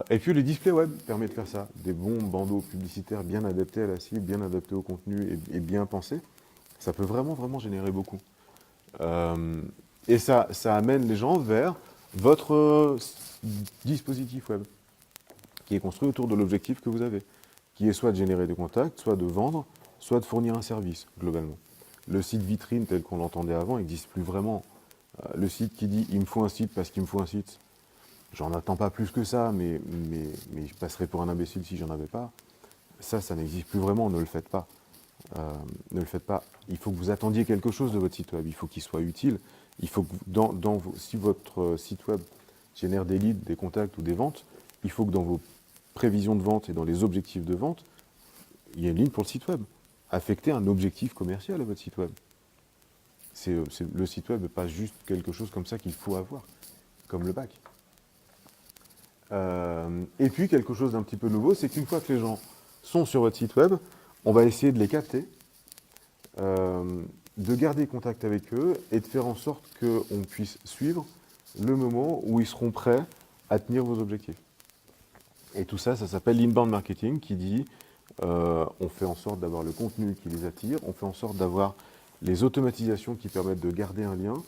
[SPEAKER 1] Et puis le display web permet de faire ça. Des bons bandeaux publicitaires bien adaptés à la cible, bien adaptés au contenu et bien pensés. Ça peut vraiment, vraiment générer beaucoup. Et ça amène les gens vers votre dispositif web, qui est construit autour de l'objectif que vous avez, qui est soit de générer des contacts, soit de vendre, soit de fournir un service, globalement. Le site vitrine tel qu'on l'entendait avant n'existe plus vraiment. Le site qui dit « il me faut un site parce qu'il me faut un site », j'en attends pas plus que ça, mais je passerais pour un imbécile si j'en avais pas. Ça n'existe plus vraiment, ne le faites pas. Ne le faites pas. Il faut que vous attendiez quelque chose de votre site web. Il faut qu'il soit utile. Il faut que si votre site web génère des leads, des contacts ou des ventes, il faut que dans vos prévisions de vente et dans les objectifs de vente, il y ait une ligne pour le site web. Affectez un objectif commercial à votre site web. Le site web n'est pas juste quelque chose comme ça qu'il faut avoir, comme le bac. Et puis quelque chose d'un petit peu nouveau, c'est qu'une fois que les gens sont sur votre site web, on va essayer de les capter, de garder contact avec eux et de faire en sorte qu'on puisse suivre le moment où ils seront prêts à tenir vos objectifs. Et tout ça, ça s'appelle l'inbound marketing, qui dit on fait en sorte d'avoir le contenu qui les attire, on fait en sorte d'avoir les automatisations qui permettent de garder un lien.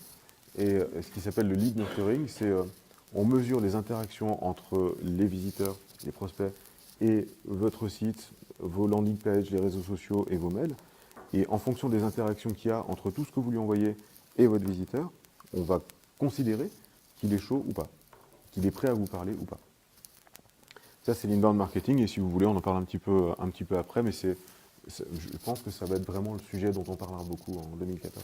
[SPEAKER 1] Et ce qui s'appelle le lead nurturing, c'est on mesure les interactions entre les visiteurs, les prospects et votre site, vos landing pages, les réseaux sociaux et vos mails. Et en fonction des interactions qu'il y a entre tout ce que vous lui envoyez et votre visiteur, on va considérer qu'il est chaud ou pas, qu'il est prêt à vous parler ou pas. Ça, c'est l'inbound marketing, et si vous voulez, on en parle un petit peu après, mais je pense que ça va être vraiment le sujet dont on parlera beaucoup en 2014.